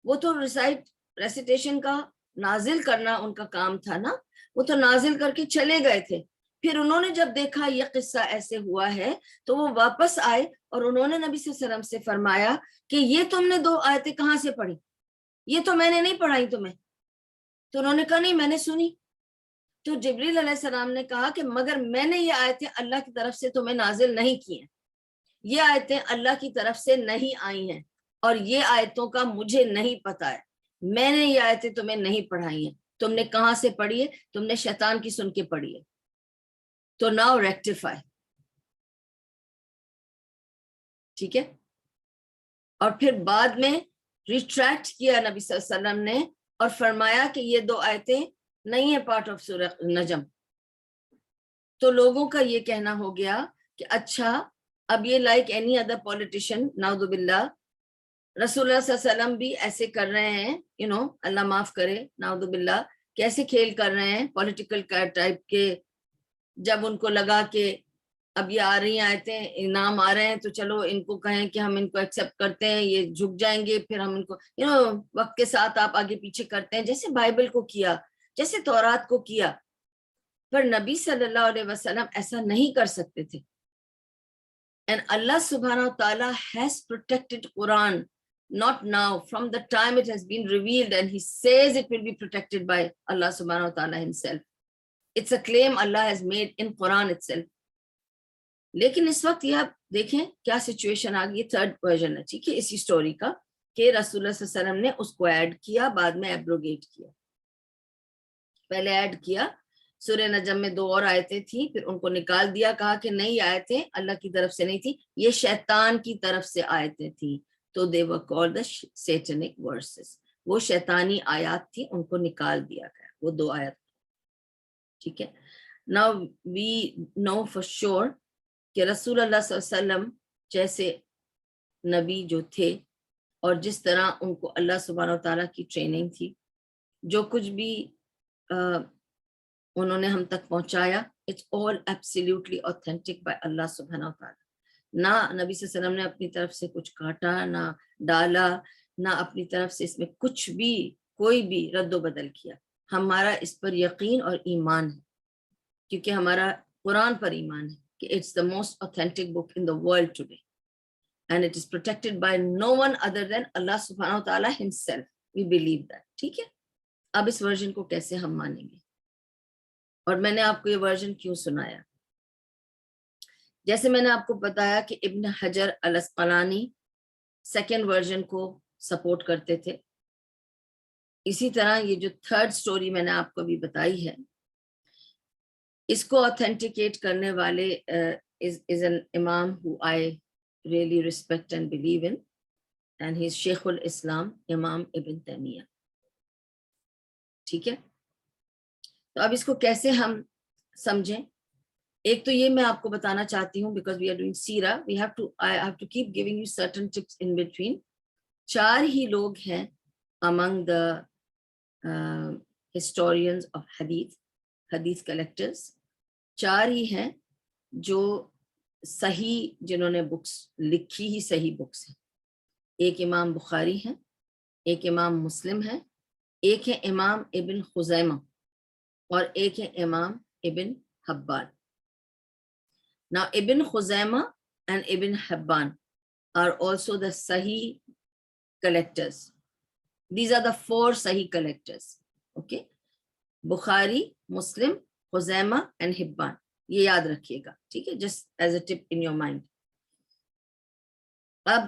وہ تو ریسیٹیشن کا نازل کرنا ان کا کام تھا نا, وہ تو نازل کر کے چلے گئے تھے. پھر انہوں نے جب دیکھا یہ قصہ ایسے ہوا ہے تو وہ واپس آئے اور انہوں نے نبی صلی اللہ علیہ وسلم سے فرمایا کہ یہ تم نے 2 آیتیں کہاں سے پڑھی, یہ تو میں نے نہیں پڑھائی تمہیں. تو انہوں نے کہا نہیں میں نے سنی. تو جبریل علیہ السلام نے کہا کہ مگر میں نے یہ آیتیں اللہ کی طرف سے تمہیں نازل نہیں کی ہیں, یہ آیتیں اللہ کی طرف سے نہیں آئی ہیں, اور یہ آیتوں کا مجھے نہیں پتا ہے, میں نے یہ آیتیں تمہیں نہیں پڑھائی ہیں. تم نے کہاں سے پڑھی ہے؟ تم نے شیطان کی سن کے پڑھی ہے. تو ناؤ ریکٹیفائی. ٹھیک ہے, اور پھر بعد میں ریٹریکٹ کیا نبی صلی اللہ علیہ وسلم نے اور فرمایا کہ یہ 2 آیتیں نہیں ہے پارٹ آف سورہ نجم. تو لوگوں کا یہ کہنا ہو گیا کہ اچھا اب یہ لائک اینی ادر پولیٹیشین نعوذ باللہ رسول اللہ صلی اللہ علیہ وسلم بھی ایسے کر رہے ہیں, اللہ معاف کرے نعوذ باللہ, کیسے کھیل کر رہے ہیں پولیٹیکل ٹائپ کے. جب ان کو لگا کہ اب یہ آ رہی آیتیں انعام آ رہے ہیں تو چلو ان کو کہیں کہ ہم ان کو ایکسیپٹ کرتے ہیں, یہ جھک جائیں گے, پھر ہم ان کو وقت کے ساتھ آپ آگے پیچھے کرتے ہیں جیسے بائبل کو کیا, جیسے تورات کو کیا. پر نبی صلی اللہ علیہ وسلم ایسا نہیں کر سکتے تھے. And Allah subhanahu wa ta'ala has protected Quran, not now, from the time it has been revealed, and he says it will be protected by Allah subhanahu wa ta'ala himself. It's a claim Allah has made in Quran itself. لیکن اس وقت یہ آپ دیکھیں کیا situation آ گئی. 3rd version ہے ٹھیک ہے اسی سٹوری کا کہ رسول اللہ صلی اللہ علیہ وسلم نے اس کو ایڈ کیا, بعد میں ایبروگیٹ کیا. پہلے ایڈ کیا, سورہ نجم میں 2 اور آیتیں تھیں, پھر ان کو نکال دیا, کہا کہ نہیں یہ آیتیں اللہ کی طرف سے نہیں تھی, یہ شیطان کی طرف سے آیتیں تھیں. تو they were called the satanic verses. وہ شیطانی آیات تھی, ان کو نکال دیا گیا, وہ 2 آیت. ٹھیک ہے. Now we know for sure کہ رسول اللہ صلی اللہ علیہ وسلم جیسے نبی جو تھے اور جس طرح ان کو اللہ سبحانہ و تعالیٰ کی ٹریننگ تھی, جو کچھ بھی انہوں نے ہم تک پہنچایا, it's all absolutely authentic by اللہ سبحانہ و تعالیٰ. نہ نبی صلی اللہ علیہ وسلم نے اپنی طرف سے کچھ کاٹا, نہ ڈالا, نہ اپنی طرف سے اس میں کچھ بھی کوئی بھی رد و بدل کیا. ہمارا اس پر یقین اور ایمان ہے کیونکہ ہمارا قرآن پر ایمان ہے کہ it's the most authentic book in the world today and it is protected by no one other than Allah subhanahu wa ta'ala himself. We believe that. ٹھیک ہے. اب اس ورژن کو کیسے ہم مانیں گے, اور میں نے آپ کو یہ ورژن کیوں سنایا. جیسے میں نے آپ کو بتایا کہ ابن حجر الاسقلانی 2nd ورژن کو سپورٹ کرتے تھے, اسی طرح یہ جو 3rd سٹوری میں نے آپ کو ابھی بتائی ہے اس کو آتھینٹیکیٹ کرنے والے is an imam who I really respect and believe in, and he's Sheikh al-Islam امام ابن تیمیہ. ٹھیک ہے. تو اب اس کو کیسے ہم سمجھیں. ایک تو یہ میں آپ کو بتانا چاہتی ہوں because we are doing سیرہ, I have to keep giving you certain tips in between. 4 ہی لوگ ہیں among the historians of hadith collectors. 4 ہی ہیں جو صحیح، جنہوں نے بکس لکھی ہی صحیح بکس ہیں. ایک امام بخاری ہیں، ایک امام مسلم ہے، ایک ہے امام ابن خزیمہ، اور ایک ہے امام ابن حبان. Now Ibn Khuzaimah and Ibn Hibban are also the Sahih collectors. These are the 4 Sahih collectors. Okay, Bukhari, Muslim, Khuzaimah and Hibban. یہ یاد رکھیے گا، ٹھیک ہے، just as a tip in your mind. اب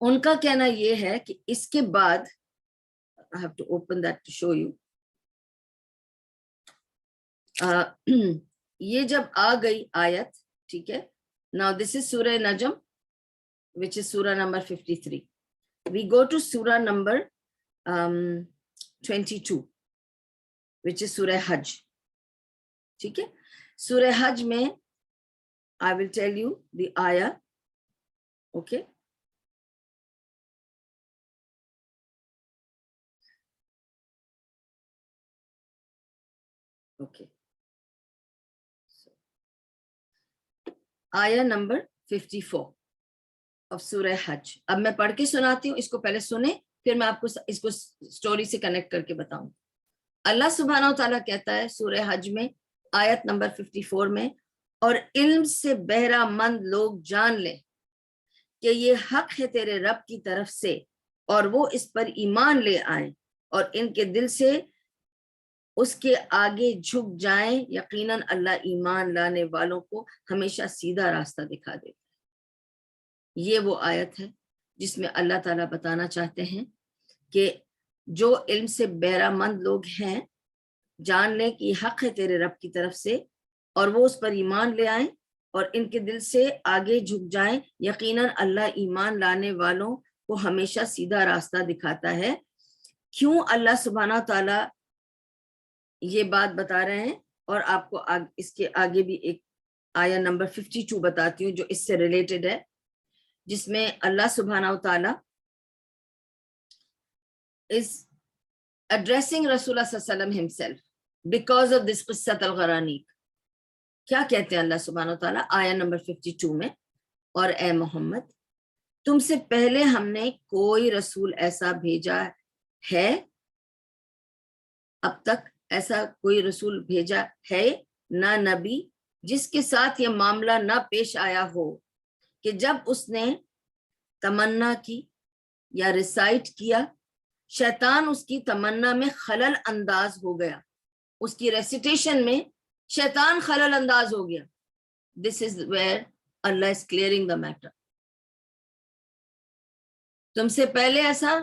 ان کا کہنا یہ ہے کہ اس کے بعد I have to open that to show you. یہ جب آ گئی آیت، ٹھیک ہے. Now this is Surah Najm, which is Surah number 53. We go to Surah number 22, which is Surah Hajj. ٹھیک ہے. Surah Hajj میں I will tell you the ayah. Okay. Okay. آیہ نمبر 54 of سورہ حج. اب میں پڑھ کے سناتی ہوں، اس کو پہلے سنیں، پھر میں آپ کو اس کو سٹوری سے کنیکٹ کر کے بتاؤں. اللہ سبحانہ و تعالیٰ کہتا ہے سورہ حج میں آیت نمبر 54 میں، اور علم سے بہرہ مند لوگ جان لیں کہ یہ حق ہے تیرے رب کی طرف سے، اور وہ اس پر ایمان لے آئیں اور ان کے دل سے اس کے آگے جھک جائیں، یقیناً اللہ ایمان لانے والوں کو ہمیشہ سیدھا راستہ دکھا دیتا ہے. یہ وہ آیت ہے جس میں اللہ تعالیٰ بتانا چاہتے ہیں کہ جو علم سے بہرہ مند لوگ ہیں جان لیں کہ یہ حق ہے تیرے رب کی طرف سے، اور وہ اس پر ایمان لے آئیں اور ان کے دل سے آگے جھک جائیں، یقیناً اللہ ایمان لانے والوں کو ہمیشہ سیدھا راستہ دکھاتا ہے. کیوں اللہ سبحانہ تعالیٰ یہ بات بتا رہے ہیں؟ اور آپ کو اس کے آگے بھی ایک آیہ نمبر 52 بتاتی ہوں جو اس سے ریلیٹڈ ہے، جس میں اللہ سبحانہ تعالیٰ is addressing Rasulullah صلی اللہ علیہ وسلم himself because of this قصۃ الغرانیق. کیا کہتے ہیں اللہ سبحانہ تعالیٰ آیہ نمبر 52 میں؟ اور اے محمد، تم سے پہلے ہم نے کوئی رسول ایسا بھیجا ہے، اب تک ایسا کوئی رسول بھیجا ہے نہ نبی جس کے ساتھ یہ معاملہ نہ پیش آیا ہو کہ جب اس نے تمنا کی یا ریسائٹ کیا، شیطان اس کی تمنا میں خلل انداز ہو گیا. اس کی ریسیٹیشن میں شیطان خلل انداز ہو گیا. This is where Allah is clearing the matter. تم سے پہلے ایسا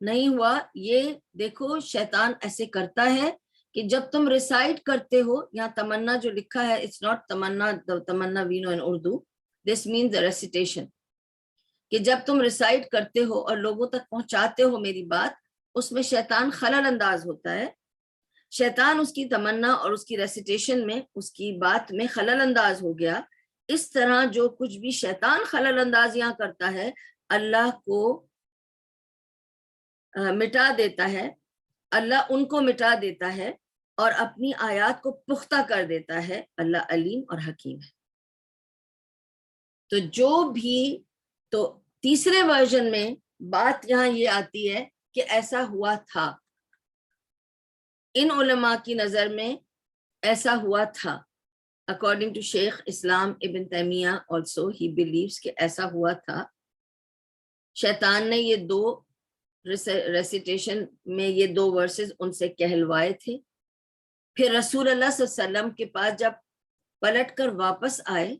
نہیں ہوا. یہ دیکھو شیطان ایسے کرتا ہے کہ جب تم ریسائٹ کرتے ہو، یہاں تمنا جو لکھا ہے it's not تمنا we know in Urdu, this means the recitation, کہ جب تم ریسائٹ کرتے ہو اور لوگوں تک پہنچاتے ہو میری بات، اس میں شیطان خلل انداز ہوتا ہے. شیطان اس کی تمنا اور اس کی ریسیٹیشن میں، اس کی بات میں خلل انداز ہو گیا. اس طرح جو کچھ بھی شیطان خلل انداز یہاں کرتا ہے، اللہ کو مٹا دیتا ہے، اللہ ان کو مٹا دیتا ہے اور اپنی آیات کو پختہ کر دیتا ہے. اللہ علیم اور حکیم ہے. تو جو بھی تو تیسرے ورژن میں بات یہاں یہ آتی ہے کہ ایسا ہوا تھا، ان علماء کی نظر میں ایسا ہوا تھا. اکارڈنگ ٹو شیخ اسلام ابن تیمیہ آلسو ہی بلیوز کہ ایسا ہوا تھا. شیطان نے یہ 2 ریسیٹیشن میں یہ 2 ورسز ان سے کہلوائے تھے. پھر رسول اللہ صلی اللہ علیہ وسلم کے پاس جب پلٹ کر واپس آئے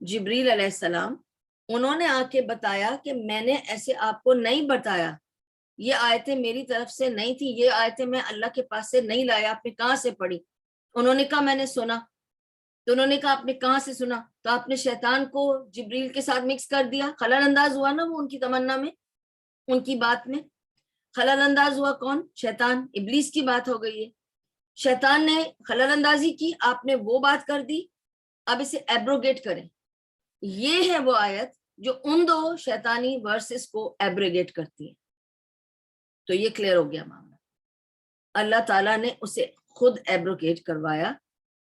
جبریل علیہ السلام، انہوں نے آ کے بتایا کہ میں نے ایسے آپ کو نہیں بتایا، یہ آیتیں میری طرف سے نہیں تھی، یہ آیتیں میں اللہ کے پاس سے نہیں لایا، آپ نے کہاں سے پڑھی؟ انہوں نے کہا میں نے سنا. تو انہوں نے کہا آپ نے کہاں سے سنا؟ تو آپ نے شیطان کو جبریل کے ساتھ مکس کر دیا. خلل انداز ہوا نا وہ ان کی تمنا میں، ان کی بات میں خلل انداز ہوا. کون؟ شیطان. ابلیس کی بات ہو گئی ہے. شیطان نے خلل اندازی کی، آپ نے وہ بات کر دی، اب اسے ایبروگیٹ کریں. یہ ہے وہ آیت جو ان 2 شیطانی ورسز کو ایبروگیٹ کرتی ہے. تو یہ کلیئر ہو گیا معاملہ. اللہ تعالیٰ نے اسے خود ایبروگیٹ کروایا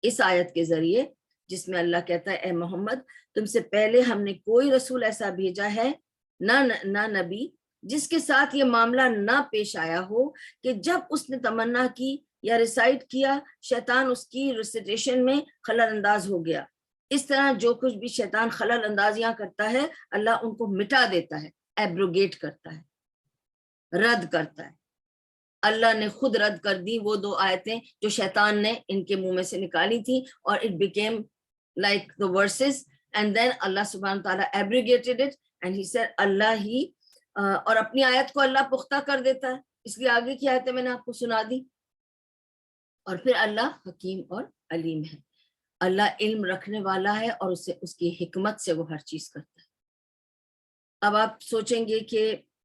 اس آیت کے ذریعے جس میں اللہ کہتا ہے اے محمد تم سے پہلے ہم نے کوئی رسول ایسا بھیجا ہے نہ نبی جس کے ساتھ یہ معاملہ نہ پیش آیا ہو کہ جب اس نے تمنا کی یا ریسائٹ کیا شیطان اس کی ریسیٹیشن میں خلل انداز ہو گیا. اس طرح جو کچھ بھی شیطان خلل اندازیاں کرتا ہے اللہ ان کو مٹا دیتا ہے, ایبروگیٹ کرتا ہے, رد کرتا ہے. اللہ نے خود رد کر دی وہ 2 آیتیں جو شیطان نے ان کے منہ میں سے نکالی تھی, اور it became like the verses, and then Allah subhanahu wa ta'ala abrogated it and he said اللہ ہی اور اپنی آیت کو اللہ پختہ کر دیتا ہے, اس لیے آگے کی آیتیں میں نے آپ کو سنا دی. اور پھر اللہ حکیم اور علیم ہے, اللہ علم رکھنے والا ہے اور اسے اس کی حکمت سے وہ ہر چیز کرتا ہے. اب آپ سوچیں گے کہ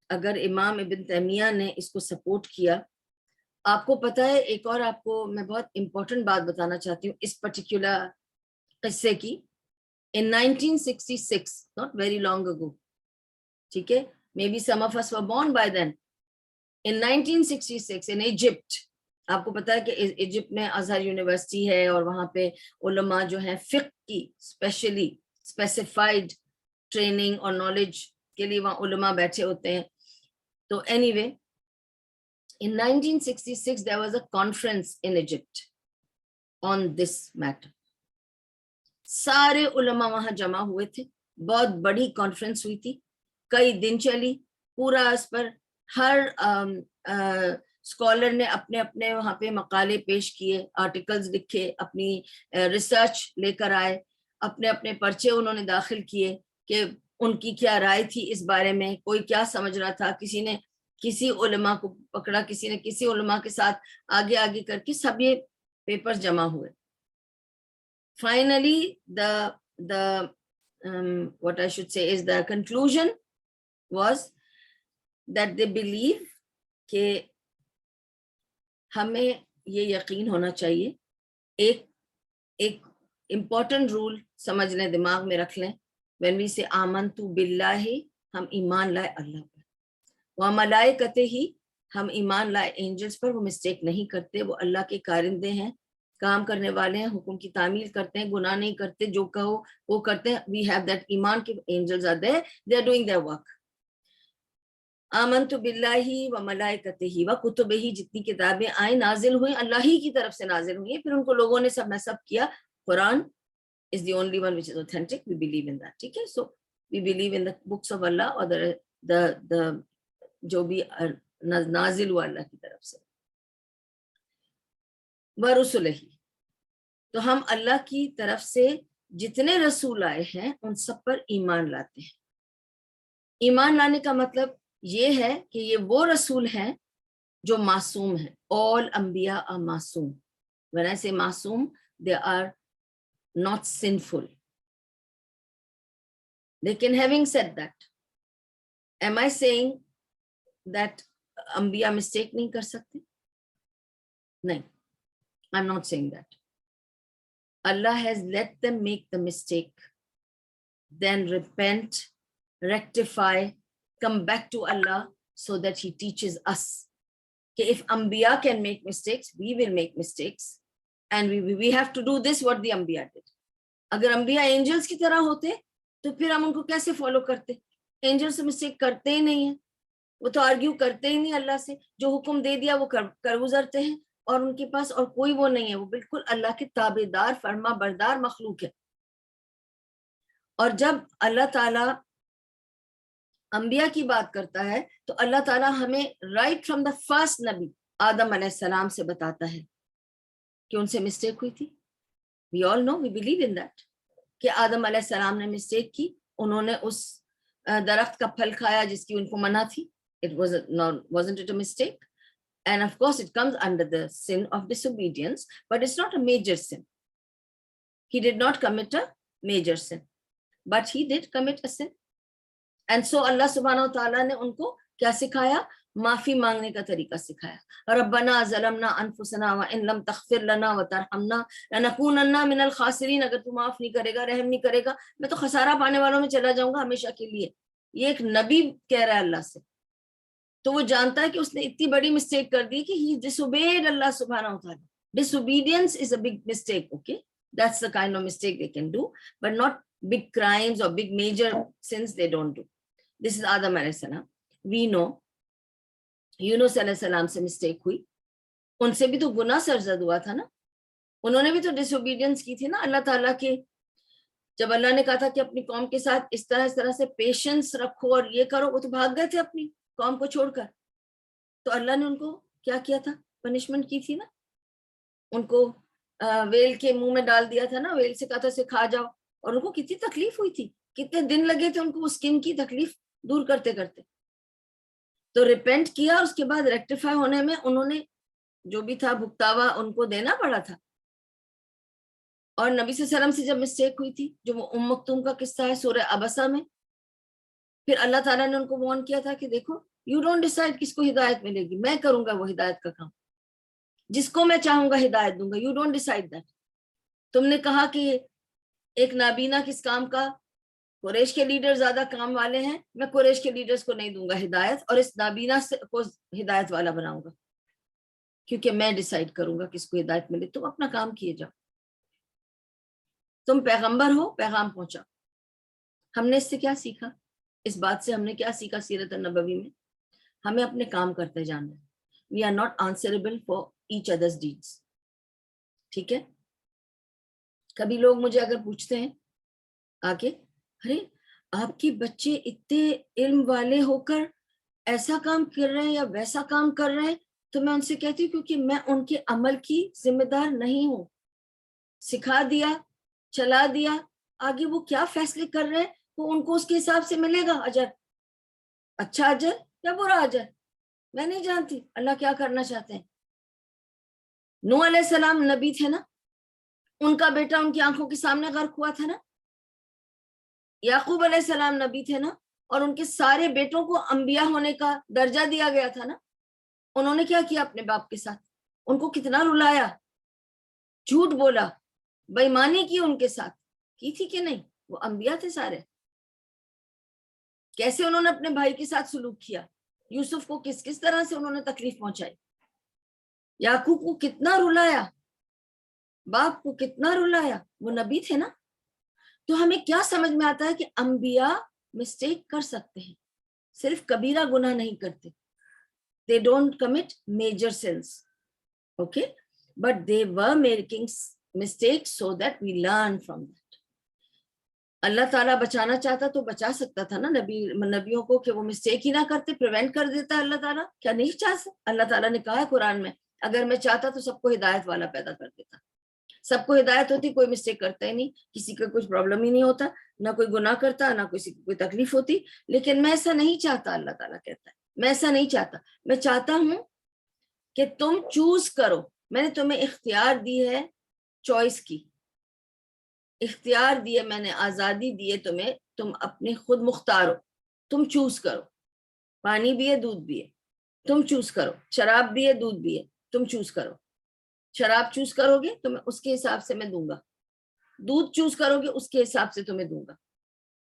اگر امام ابن تیمیہ نے اس کو سپورٹ کیا, آپ کو پتہ ہے ایک اور آپ کو میں بہت امپورٹنٹ بات بتانا چاہتی ہوں اس پرٹیکولر قصے کی. In 1966, not very long ago, ٹھیک ہے, maybe some of us were born by then. In 1966 in Egypt, آپ کو پتا ہے کہ ایجپٹ میں ازہر یونیورسٹی ہے اور وہاں پہ علماء جو ہیں فقہ کی اسپیشلی اسپیسیفائڈ ٹریننگ اور نالج کے لیے وہاں علماء بیٹھے ہوتے ہیں. تو any way in 1966 there was a conference in Egypt on this matter. سارے علماء وہاں جمع ہوئے تھے, بہت بڑی کانفرنس ہوئی تھی, کئی دن چلی, پورا اس پر ہر اسکالر نے اپنے اپنے وہاں پہ مقالے پیش کیے, آرٹیکلز لکھے, اپنی ریسرچ لے کر آئے, اپنے اپنے پرچے انہوں نے داخل کیے کہ ان کی کیا رائے تھی اس بارے میں, کوئی کیا سمجھ رہا تھا, کسی نے کسی علماء کو پکڑا, کسی نے کسی علماء کے ساتھ آگے آگے کر کے سب یہ پیپرز جمع ہوئے. Finally, what I should say is the conclusion was that they believe کہ ہمیں یہ یقین ہونا چاہیے, ایک important rule سمجھ لیں, دماغ میں رکھ لیں, when we say آمنتو باللہ, ہم ایمان لائے اللہ پر, وملائکتہ, ہم ایمان لائے اینجلز پر, وہ مسٹیک نہیں کرتے, وہ اللہ کے کارندے ہیں, کام کرنے والے ہیں, حکم کی تعمیل کرتے ہیں, گناہ نہیں کرتے, جو کہو وہ کرتے ہیں. we have that ایمان کہ angels are there, they are doing their work. آمنت باللہ و ملائکتہ و کتبہ, جتنی کتابیں آئیں نازل ہوئیں اللہ ہی کی طرف سے نازل ہوئی ہیں, پھر ان کو لوگوں نے سب میسب کیا. قرآن is the only one which is authentic, we believe in that, ٹھیک ہے. so we believe in the books of Allah or the جو بھی نازل ہوا اللہ کی طرف سے. ورسلہ, تو ہم اللہ کی طرف سے جتنے رسول آئے ہیں ان سب پر ایمان لاتے ہیں. ایمان لانے کا مطلب یہ ہے کہ یہ وہ رسول ہیں جو معصوم ہیں. all انبیاء are معصوم. when I say معصوم, they are not sinful. لیکن having said that, am I saying that انبیاء مسٹیک نہیں کر سکتے؟ نہیں, I'm not saying that. Allah has let them make the mistake, then repent, rectify, come back to Allah so that He teaches us. Okay, if Anbiya can make mistakes, we will make mistakes, and we have to do this what the Anbiya did. اگر انبیاء angels کی طرح ہوتے تو پھر ہم ان کو کیسے فالو کرتے؟ angels سے مسٹیک کرتے ہی نہیں ہیں, وہ تو آرگیو کرتے ہی نہیں اللہ سے, جو حکم دے دیا وہ کر گزرتے ہیں, اور ان کے پاس اور کوئی وہ نہیں ہے, وہ بالکل اللہ کے تابع دار فرما بردار مخلوق ہے. اور جب اللہ تعالیٰ انبیاء کی بات کرتا ہے تو اللہ تعالیٰ ہمیں رائٹ فرام دا فرسٹ نبی آدم علیہ السلام سے بتاتا ہے کہ ان سے مسٹیک ہوئی تھی. we all know, we believe in that, کہ آدم علیہ السلام نے مسٹیک کی, انہوں نے اس درخت کا پھل کھایا جس کی ان کو منع تھی. it wasn't it a mistake? And of course it comes under the sin of disobedience, but it's not a major sin. He did not commit a major sin, but he did commit a sin. And so Allah subhanahu wa ta'ala نے ان کو کیا سکھایا؟ معافی مانگنے کا طریقہ سکھایا. ربنا ظلمنا انفسنا وان لم تغفر لنا وترحمنا لنکونن من الخاسرین. اگر تو معاف نہیں کرے گا, رحم نہیں کرے گا, میں تو خسارہ پانے والوں میں چلا جاؤں گا ہمیشہ کے لیے. یہ ایک نبی کہہ رہا ہے اللہ سے. تو وہ جانتا ہے کہ اس نے اتنی بڑی مسٹیک کر دی کہ he disobeyed اللہ سبحانہ وتعالی. Disobedience is a big mistake, okay? That's the kind of mistake they can do, but not big crimes or big major sins they don't do. This is Adam alayhi salam. We know یونس علیہ السلام سے mistake ہوئی, ان سے بھی تو گناہ سرزد ہوا تھا نا, انہوں نے بھی تو ڈس اوبیڈینس کی تھی نا اللہ تعالیٰ کے. جب اللہ نے کہا تھا کہ اپنی قوم کے ساتھ اس طرح سے پیشنس رکھو اور یہ کرو, وہ تو بھاگ گئے تھے اپنی قوم کو چھوڑ کر. تو اللہ نے ان کو کیا کیا تھا, پنشمنٹ کی تھی نا, ان کو ویل کے منہ میں ڈال دیا تھا نا, ویل سے کہا تھا اسے کھا جاؤ, اور ان کو کتنی تکلیف ہوئی تھی, کتنے دن لگے تھے ان کو اسکن کی تکلیف دور کرتے کرتے. تو ریپینٹ کیا, اس کے بعد ریکٹیفائی ہونے میں انہوں نے جو بھی تھا بھگتاوا ان کو دینا پڑا تھا. اور نبی صلی اللہ علیہ وسلم سے جب مسٹیک ہوئی تھی, جو وہ ام مکتوم کا قصہ ہے سورہ عبسہ میں, پھر اللہ تعالیٰ نے ان کو وارن کیا تھا کہ دیکھو یو ڈونٹ ڈیسائیڈ کس کو ہدایت ملے گی, میں کروں گا وہ ہدایت کا کام, جس کو میں چاہوں گا ہدایت دوں گا, یو ڈونٹ ڈیسائیڈ دیٹ. تم نے کہا کہ ایک نابینا کس کام کا, قریش کے لیڈر زیادہ کام والے ہیں, میں قریش کے لیڈرز کو نہیں دوں گا ہدایت, اور اس نابینا کو ہدایت والا بناؤں گا, کیونکہ میں ڈیسائیڈ کروں گا کس کو ہدایت ملے. تم اپنا کام کیے جاؤ, تم پیغمبر ہو, پیغام پہنچا. ہم نے اس سے کیا سیکھا, اس بات سے ہم نے کیا سیکھا سیرت النبوی میں, ہمیں اپنے کام کرتے جانا ہے. We are not answerable for each other's deeds. ٹھیک ہے, کبھی لوگ مجھے اگر پوچھتے ہیں آگے, ارے آپ کے بچے اتنے علم والے ہو کر ایسا کام کر رہے ہیں یا ویسا کام کر رہے ہیں, تو میں ان سے کہتی ہوں کیونکہ میں ان کے عمل کی ذمہ دار نہیں ہوں. سکھا دیا, چلا دیا, آگے وہ کیا فیصلے کر رہے ہیں وہ ان کو اس کے حساب سے ملے گا اجر, اچھا اجر یا برا اجر میں نہیں جانتی اللہ کیا کرنا چاہتے ہیں. نوح علیہ السلام نبی تھے نا, ان کا بیٹا ان کی آنکھوں کے سامنے غرق ہوا تھا نا. یعقوب علیہ السلام نبی تھے نا, اور ان کے سارے بیٹوں کو انبیاء ہونے کا درجہ دیا گیا تھا نا. انہوں نے کیا کیا اپنے باپ کے ساتھ, ان کو کتنا رلایا, جھوٹ بولا, بے ایمانی کی ان کے ساتھ, کی تھی کہ نہیں, وہ انبیاء تھے سارے. کیسے انہوں نے اپنے بھائی کے ساتھ سلوک کیا, یوسف کو کس طرح سے انہوں نے تکلیف پہنچائی, یعقوب کو کتنا رلایا, باپ کو کتنا رلایا, وہ نبی تھے نا. تو ہمیں کیا سمجھ میں آتا ہے کہ انبیاء مسٹیک کر سکتے ہیں, صرف کبیرہ گناہ نہیں کرتے. they don't commit major sins, okay, but they were making mistakes so that we learn from that. اللہ تعالیٰ بچانا چاہتا تو بچا سکتا تھا نا نبیوں کو کہ وہ مسٹیک ہی نہ کرتے, پریونٹ کر دیتا اللہ تعالیٰ. کیا نہیں چاہتا, اللہ تعالیٰ نے کہا ہے قرآن میں, اگر میں چاہتا تو سب کو ہدایت والا پیدا کر دیتا. سب کو ہدایت ہوتی, کوئی مسٹیک کرتا ہی نہیں, کسی کا کچھ پرابلم ہی نہیں ہوتا, نہ کوئی گناہ کرتا, نہ کسی کو کوئی تکلیف ہوتی. لیکن میں ایسا نہیں چاہتا, اللہ تعالیٰ کہتا ہے میں ایسا نہیں چاہتا. میں چاہتا ہوں کہ تم چوز کرو, میں نے تمہیں اختیار دی ہے چوائس کی, اختیار دیے میں نے, آزادی دیے تمہیں, تم اپنے خود مختار ہو, تم چوز کرو. پانی بھی ہے, دودھ بھی ہے, تم چوز کرو. شراب بھی ہے, دودھ بھی ہے, تم چوز کرو. شراب چوز کرو گے تو میں اس کے حساب سے میں دوں گا, دودھ چوز کرو گے اس کے حساب سے تمہیں دوں گا.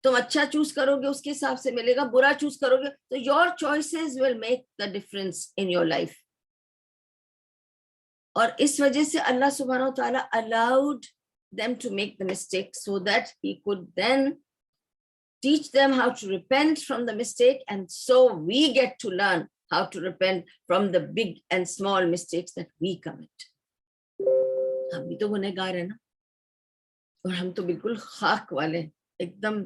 تم اچھا چوز کرو گے اس کے حساب سے ملے گا, برا چوز کرو گے تو your choices will make the difference in your life. اور اس وجہ سے اللہ سبحانہ و تعالیٰ allowed them to make the mistake so that he could then teach them how to repent from the mistake, and so we get to learn how to repent from the big and small mistakes that we commit. ہم بھی تو گنہگار ہیں نا, اور ہم تو بالکل خاک والے ہیں, ایک دم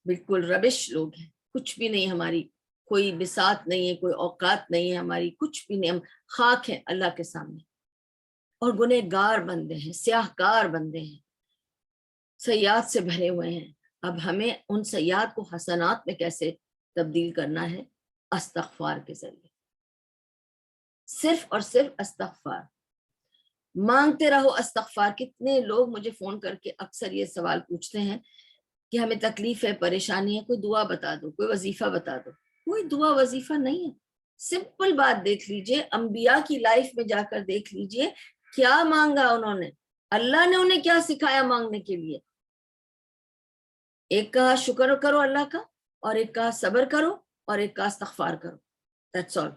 بالکل ربش لوگ ہیں, کچھ بھی نہیں ہماری, کوئی بساط نہیں ہے, کوئی اوقات نہیں ہے ہماری, کچھ بھی نہیں, ہم خاک ہیں اللہ کے سامنے, اور گنہگار بندے ہیں, سیاہ کار بندے ہیں, سیئات سے بھرے ہوئے ہیں. اب ہمیں ان سیئات کو حسنات میں کیسے تبدیل کرنا ہے, استغفار کے ذریعے, صرف اور صرف استغفار. مانگتے رہو استغفار. کتنے لوگ مجھے فون کر کے اکثر یہ سوال پوچھتے ہیں کہ ہمیں تکلیف ہے, پریشانی ہے, کوئی دعا بتا دو, کوئی وظیفہ بتا دو. کوئی دعا وظیفہ نہیں ہے, سمپل بات دیکھ لیجئے, انبیاء کی لائف میں جا کر دیکھ لیجئے کیا مانگا انہوں نے, اللہ نے انہیں کیا سکھایا مانگنے کے لیے. ایک کہا شکر کرو اللہ کا, اور ایک کہا صبر کرو, اور ایک کہا استغفار کرو. That's all.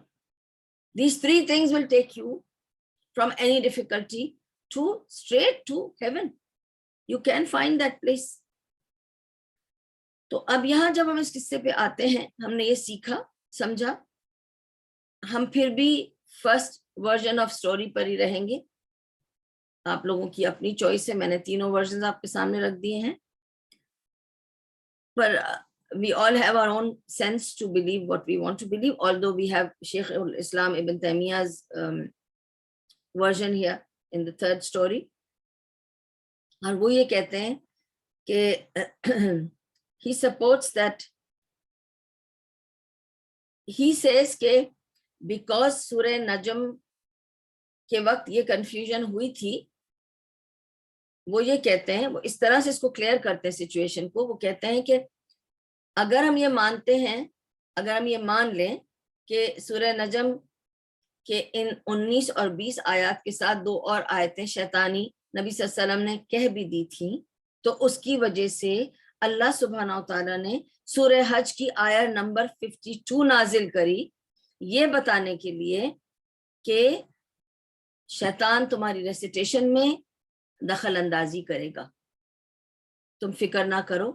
These three things will take you from any difficulty to straight to heaven. You can find that place. تو اب یہاں جب ہم اس قصے پہ آتے ہیں, ہم نے یہ سیکھا سمجھا, ہم پھر بھی فرسٹ ورژن آف اسٹوری پر ہی رہیں گے. آپ لوگوں کی اپنی چوائس ہے, میں نے تینوں ورژنز آپ کے سامنے رکھ دیے ہیں, پر we all have our own sense to believe what we want to believe, although we have Shaykh al-Islam Ibn Taymiyyah's version here in the third story. اور وہ یہ کہتے ہیں کہ he supports that, he says کہ because سورہ نجم کے وقت یہ کنفیوژن ہوئی تھی, وہ یہ کہتے ہیں, وہ اس طرح سے اس کو کلیئر کرتے ہیں سچویشن کو. وہ کہتے ہیں کہ اگر ہم یہ مانتے ہیں, اگر ہم یہ مان لیں کہ سورہ نجم کے ان 19 اور 20 آیات کے ساتھ 2 اور آیتیں شیطانی نبی صلی اللہ علیہ وسلم نے کہہ بھی دی تھیں, تو اس کی وجہ سے اللہ سبحانہ و تعالیٰ نے سورہ حج کی آیت نمبر 52 نازل کری, یہ بتانے کے لیے کہ شیطان تمہاری ریسیٹیشن میں دخل اندازی کرے گا, تم فکر نہ کرو,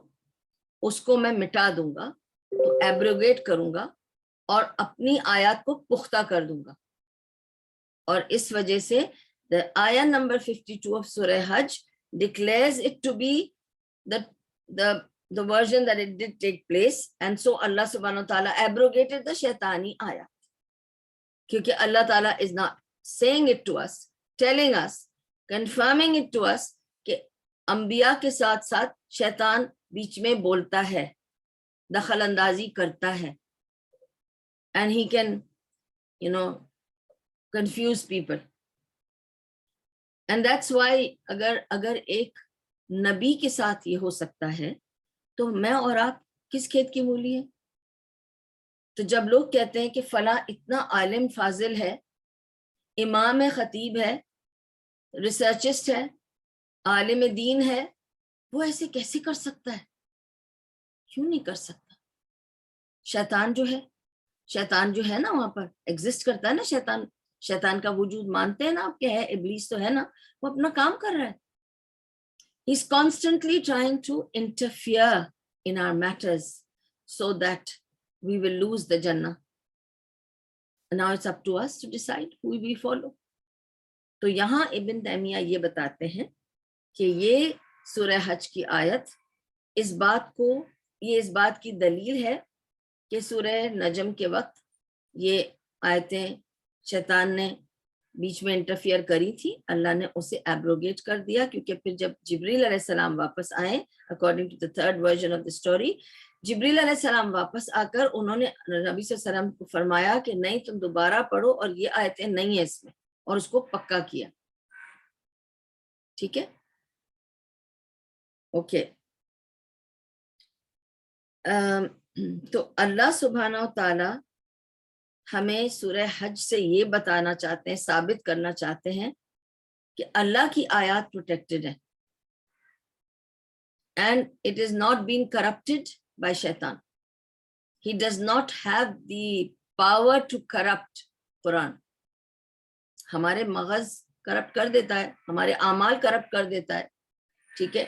اس کو میں مٹا دوں گا, تو ایبروگیٹ کروں گا اور اپنی آیات کو پختہ کر دوں گا. اور اس وجہ سے آیت نمبر 52 of سورہ حج declares it to be the version that it did take place, and so Allah subhanahu wa ta'ala abrogated the shaitani ayat. کیونکہ اللہ تعالیٰ is not saying it to us, telling us, confirming it to us کہ انبیاء کے ساتھ ساتھ شیطان بیچ میں بولتا ہے, دخل اندازی کرتا ہے, and he can, confuse people. And that's why اگر ایک نبی کے ساتھ یہ ہو سکتا ہے, تو میں اور آپ کس کھیت کی مولی ہیں؟ تو جب لوگ کہتے ہیں کہ فلاں اتنا عالم فاضل ہے, امام ہے, خطیب ہے, ریسرچسٹ ہے, عالم دین ہے, وہ ایسے کیسے کر سکتا ہے؟ کیوں نہیں کر سکتا؟ شیطان جو ہے نا وہاں پر ایگزسٹ کرتا ہے نا, شیطان کا وجود مانتے ہیں نا آپ کہ ہے, ابلیس تو ہے نا, وہ اپنا کام کر رہا ہے. He's constantly trying to interfere in our matters so that we will lose the Jannah. And now it's up to us to decide who we follow. تو یہاں ابن تیمیہ یہ بتاتے ہیں کہ یہ سورہ حج کی آیت اس بات کی دلیل ہے کہ سورہ نجم کے وقت یہ آیتیں شیطان نے بیچ میں انٹرفیئر کری تھی, اللہ نے اسے ایبروگیٹ کر دیا, کیونکہ پھر جب جبریل علیہ السلام واپس آئے, according to the third version of the story, Jibreel علیہ السلام واپس آ کر انہوں نے نبی صلی اللہ علیہ وسلم کو فرمایا کہ نہیں, تم دوبارہ پڑھو اور یہ آیتیں نہیں ہیں اس میں, اور اس کو پکا کیا. ٹھیک ہے, اوکے. تو اللہ سبحانہ و تعالی ہمیں سورہ حج سے یہ بتانا چاہتے ہیں, ثابت کرنا چاہتے ہیں کہ اللہ کی آیات پروٹیکٹڈ ہیں, and it is not being corrupted by shaitan. He does not have the power to corrupt Quran. ہمارے مغز کرپٹ کر دیتا ہے, ہمارے اعمال کرپٹ کر دیتا ہے. ٹھیک ہے,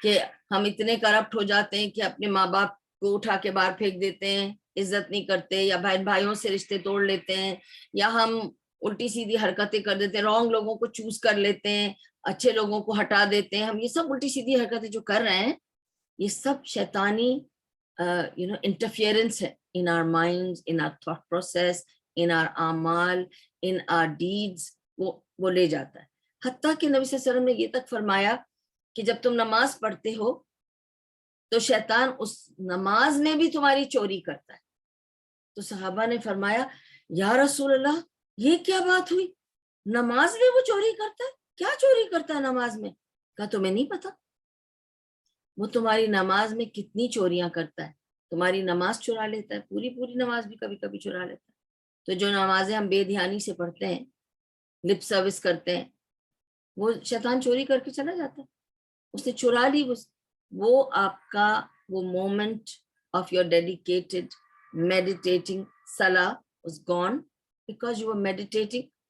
کہ ہم اتنے کرپٹ ہو جاتے ہیں کہ اپنے ماں باپ کو اٹھا کے باہر پھینک دیتے ہیں, عزت نہیں کرتے, یا بھائیوں سے رشتے توڑ لیتے ہیں, یا ہم الٹی سیدھی حرکتیں کر دیتے ہیں, رانگ لوگوں کو چوز کر لیتے ہیں, اچھے لوگوں کو ہٹا دیتے ہیں. ہم یہ سب الٹی سیدھی حرکتیں جو کر رہے ہیں, یہ سب شیطانی interference ہے in our minds, in our thought process, in our اعمال, in our deeds. وہ لے جاتا ہے. حتیٰ کہ نبی صلی اللہ علیہ وسلم نے یہ تک فرمایا کہ جب تم نماز پڑھتے ہو تو شیطان اس نماز میں بھی تمہاری چوری کرتا ہے. تو صحابہ نے فرمایا یا رسول اللہ, یہ کیا بات ہوئی, نماز میں وہ چوری کرتا ہے؟ کیا چوری کرتا ہے نماز میں؟ کہا تمہیں نہیں پتا, وہ تمہاری نماز میں کتنی چوریاں کرتا ہے. تمہاری نماز چرا لیتا ہے, پوری نماز بھی کبھی کبھی چرا لیتا ہے. تو جو نمازیں ہم بے دھیانی سے پڑھتے ہیں, لپ سروس کرتے ہیں, وہ شیطان چوری کر کے چلا جاتا ہے. اس نے چرا لی, وہ آپ کا وہ مومنٹ آف یور ڈیڈیکیٹڈ میڈیٹیٹنگ صلاح was gone because you were meditating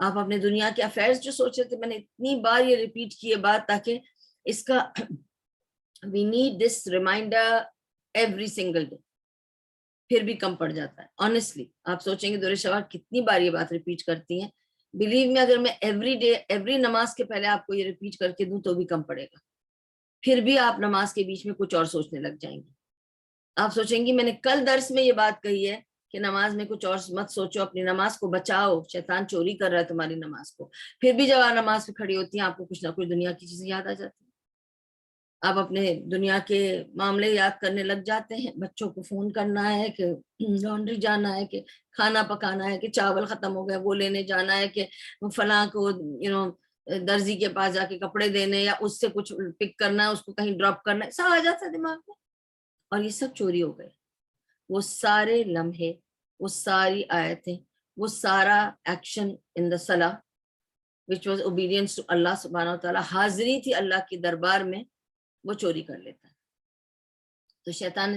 آپ اپنے دنیا کے افیئرز جو سوچ رہے تھے. میں نے اتنی بار یہ ریپیٹ کی ہے بات تاکہ اس کا we need this reminder every single day. پھر بھی کم پڑ جاتا ہے. آنیسٹلی آپ سوچیں گے دور شوار کتنی بار یہ بات ریپیٹ کرتی ہیں. بلیو میں اگر میں ایوری ڈے ایوری نماز کے پہلے آپ کو یہ ریپیٹ کر کے دوں تو بھی کم پڑے گا. پھر بھی آپ نماز کے بیچ میں کچھ اور سوچنے لگ جائیں گے. آپ سوچیں گی میں نے کل درس میں یہ بات کہی ہے کہ نماز میں کچھ اور مت سوچو, اپنی نماز کو بچاؤ, شیطان چوری کر رہا ہے تمہاری نماز کو. پھر بھی جب آپ نماز پہ کھڑی ہوتی ہیں آپ کو کچھ نہ کچھ دنیا کی چیزیں یاد آ جاتی ہیں. آپ اپنے دنیا کے معاملے یاد کرنے لگ جاتے ہیں. بچوں کو فون کرنا ہے کہ لانڈری جانا ہے, کہ کھانا پکانا ہے, کہ چاول ختم ہو گئے وہ لینے جانا ہے, کہ فلاں کو درزی کے پاس جا کے کپڑے دینے, یا اس سے کچھ پک کرنا ہے, اس کو کہیں ڈراپ کرنا ہے. سب آ جاتا ہے دماغ میں اور یہ سب چوری ہو گئے. وہ سارے لمحے, وہ ساری آیتیں, وہ سارا ایکشن ان دا صلاح which was obedience to اللہ سبحانہ وتعالی, حاضری تھی اللہ کی دربار میں, وہ چوری کر لیتا ہے. تو شیطان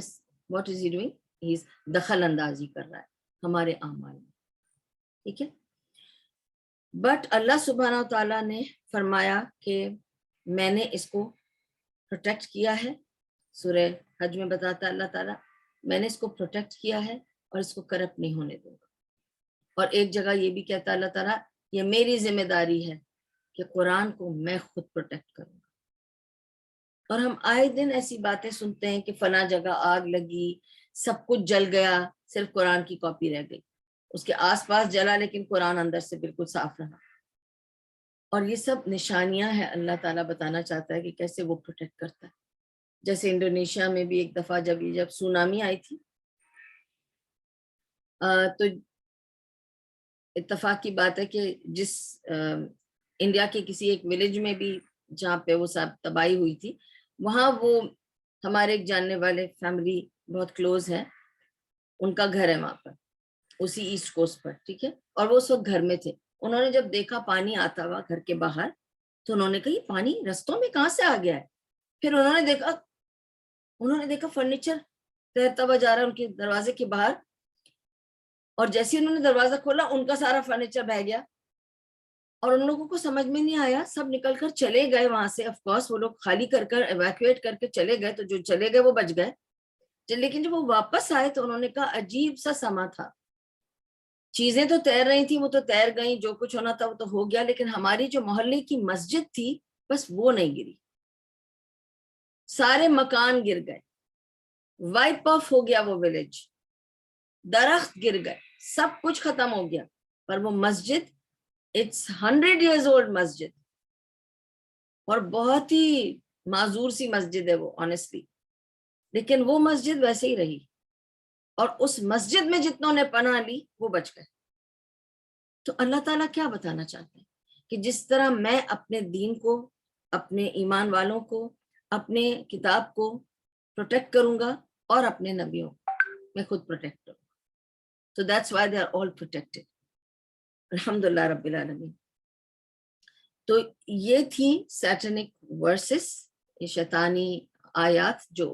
what is he doing? He is دخل اندازی کر رہا ہے ہمارے اعمال میں. ٹھیک ہے. بٹ اللہ سبحانہ وتعالی نے فرمایا کہ میں نے اس کو پروٹیکٹ کیا ہے. سورہ حج میں بتاتا اللہ تعالیٰ میں نے اس کو پروٹیکٹ کیا ہے اور اس کو کرپٹ نہیں ہونے دوں گا. اور ایک جگہ یہ بھی کہتا اللہ تعالیٰ یہ میری ذمہ داری ہے کہ قرآن کو میں خود پروٹیکٹ کروں گا. اور ہم آئے دن ایسی باتیں سنتے ہیں کہ فلاں جگہ آگ لگی, سب کچھ جل گیا, صرف قرآن کی کاپی رہ گئی. اس کے آس پاس جلا لیکن قرآن اندر سے بالکل صاف رہا. اور یہ سب نشانیاں ہیں. اللہ تعالیٰ بتانا چاہتا ہے کہ کیسے وہ پروٹیکٹ کرتا ہے. جیسے انڈونیشیا میں بھی ایک دفعہ جب سونامی آئی تھی تو اتفاق کی بات ہے کہ جس انڈیا کے کسی ایک ولیج میں بھی جہاں پہ وہ سب تباہی ہوئی تھی, وہاں وہ ہمارے ایک جاننے والے فیملی بہت کلوز ہے, ان کا گھر ہے وہاں پر اسی ایسٹ کوسٹ پر. ٹھیک ہے. اور وہ اس وقت گھر میں تھے. انہوں نے جب دیکھا پانی آتا ہوا گھر کے باہر تو انہوں نے کہا یہ پانی رستوں میں کہاں سے آ گیا ہے. پھر انہوں نے دیکھا فرنیچر تیرتا ہوا جا رہا ہے ان کے دروازے کے باہر, اور جیسے انہوں نے دروازہ کھولا ان کا سارا فرنیچر بہ گیا. اور ان لوگوں کو سمجھ میں نہیں آیا, سب نکل کر چلے گئے وہاں سے. آف کورس وہ لوگ خالی کر ایویکویٹ کر کے چلے گئے, تو جو چلے گئے وہ بچ گئے. لیکن جب وہ واپس آئے تو انہوں نے کہا عجیب سا سما تھا, چیزیں تو تیر رہی تھیں, وہ تو تیر گئیں, جو کچھ ہونا تھا وہ تو ہو گیا, لیکن ہماری جو محلے کی مسجد تھی بس وہ نہیں گری. سارے مکان گر گئے, وائپ آف ہو گیا وہ ولیج, درخت گر گئے, سب کچھ ختم ہو گیا. پر وہ مسجد اٹس 100 years old مسجد, اور بہت ہی معذور سی مسجد ہے وہ آنیسٹلی, لیکن وہ مسجد ویسے ہی رہی. اور اس مسجد میں جتنوں نے پناہ لی وہ بچ گئے. تو اللہ تعالیٰ کیا بتانا چاہتے ہیں کہ جس طرح میں اپنے دین کو, اپنے ایمان والوں کو, اپنے کتاب کو پروٹیکٹ کروں گا, اور اپنے نبیوں میں خود پروٹیکٹ کروں گا. So that's why they are all protected. الحمدللہ رب العالمین. تو یہ تھی سیٹنک ورسز, یہ شیطانی آیات جو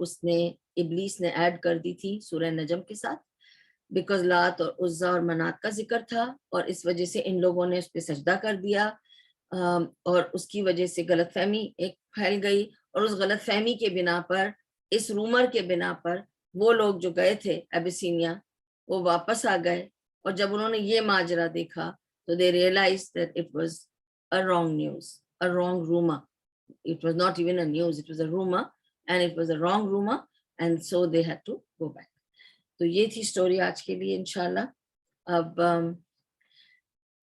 ابلیس نے ایڈ کر دی تھی سورہ نجم کے ساتھ, بیکاز لات اور عزا اور منات کا ذکر تھا, اور اس وجہ سے ان لوگوں نے اس پہ سجدہ کر دیا, اور اس کی وجہ سے غلط فہمی ایک پھیل گئی. اور اس غلط فہمی کے بنا پر, اس رومر کے بنا پر, وہ لوگ جو گئے تھے ایبیسینیا وہ واپس آ گئے, اور جب انہوں نے یہ ماجرا دیکھا تو they realized that it was a wrong news, a wrong rumor. It was not even a news, it was a rumor, and it was a wrong rumor, and so they had to go back. تو یہ تھی story آج کے لیے. انشاءاللہ اب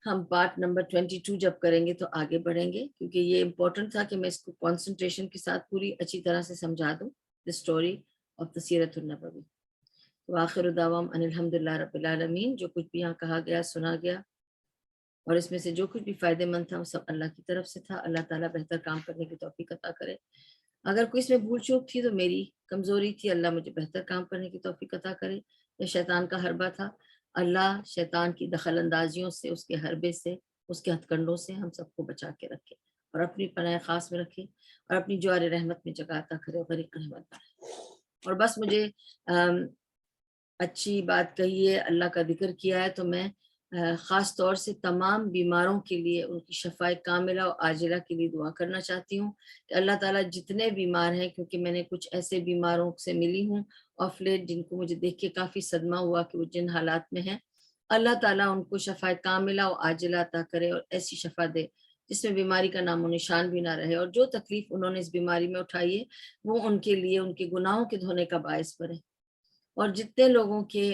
ہم part number 22 جب کریں گے تو آگے بڑھیں گے, کیونکہ یہ امپورٹنٹ تھا کہ میں اس کو کانسنٹریشن کے ساتھ پوری اچھی طرح سے سمجھا دوں, the story of the سیرت النبوی. وآخر دعواہم ان الحمدللہ رب العالمین. جو کچھ بھی یہاں کہا گیا سنا گیا, اور اس میں سے جو کچھ بھی فائدے مند تھا وہ سب اللہ کی طرف سے تھا. اللہ تعالیٰ بہتر کام کرنے کی توفیق عطا کرے. اگر کوئی اس میں بھول چوک تھی تو میری کمزوری تھی, اللہ مجھے بہتر کام کرنے کی توفیق عطا کرے. یا شیطان کا حربہ تھا, اللہ شیطان کی دخل اندازیوں سے, اس کے حربے سے, اس کے ہتھ کنڈوں سے ہم سب کو بچا کے رکھے, اور اپنی پناہ خاص میں رکھے, اور اپنی جوار رحمت میں جگہ عطا کرے, اور غریق رحمت بنائے. اور بس مجھے اچھی بات کہی ہے، اللہ کا ذکر کیا ہے، تو میں خاص طور سے تمام بیماروں کے لیے ان کی شفائے کاملہ و عاجلہ کے لیے دعا کرنا چاہتی ہوں کہ اللہ تعالیٰ جتنے بیمار ہیں، کیونکہ میں نے کچھ ایسے بیماروں سے ملی ہوں آف لیٹ جن کو مجھے دیکھ کے کافی صدمہ ہوا کہ وہ جن حالات میں ہیں، اللہ تعالیٰ ان کو شفائے کاملہ و عاجلہ عطا کرے اور ایسی شفا دے جس میں بیماری کا نام و نشان بھی نہ رہے، اور جو تکلیف انہوں نے اس بیماری میں اٹھائی ہے وہ ان کے لیے ان کے گناہوں کے دھونے کا باعث بنے، اور جتنے لوگوں کے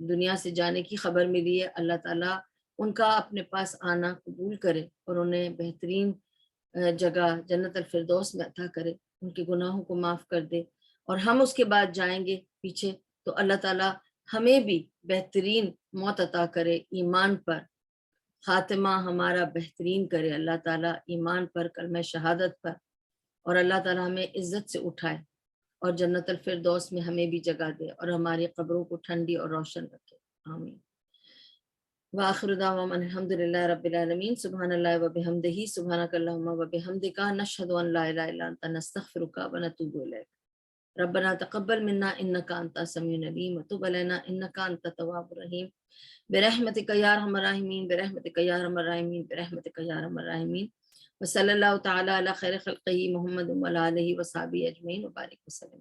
دنیا سے جانے کی خبر ملی ہے اللہ تعالیٰ ان کا اپنے پاس آنا قبول کرے اور انہیں بہترین جگہ جنت الفردوس میں عطا کرے، ان کے گناہوں کو معاف کر دے، اور ہم اس کے بعد جائیں گے پیچھے تو اللہ تعالیٰ ہمیں بھی بہترین موت عطا کرے، ایمان پر خاتمہ ہمارا بہترین کرے اللہ تعالیٰ، ایمان پر، کلمہ شہادت پر، اور اللہ تعالیٰ ہمیں عزت سے اٹھائے اور جنت الفردوس میں ہمیں بھی جگہ دے اور ہماری قبروں کو ٹھنڈی اور روشن رکھے، آمین۔ وآخر دعوانا الحمد للہ رب العالمین، سبحان اللہ و بحمدہ، سبحانک اللہم و بحمدک، نشہد ان لا الہ الا انت، نستغفرک و نتوب الیک۔ ربنا تقبل منا انک انت السمیع العلیم وتب علینا انک انت التواب الرحیم، برحمتک یا ارحم الراحمین، برحمتک یا ارحم الراحمین، برحمتک یا ارحم الراحمین، وصلی اللہ تعالی علی خیر خلقہ محمد وعلی آلہ وصحبہ اجمعین وبارک وسلم۔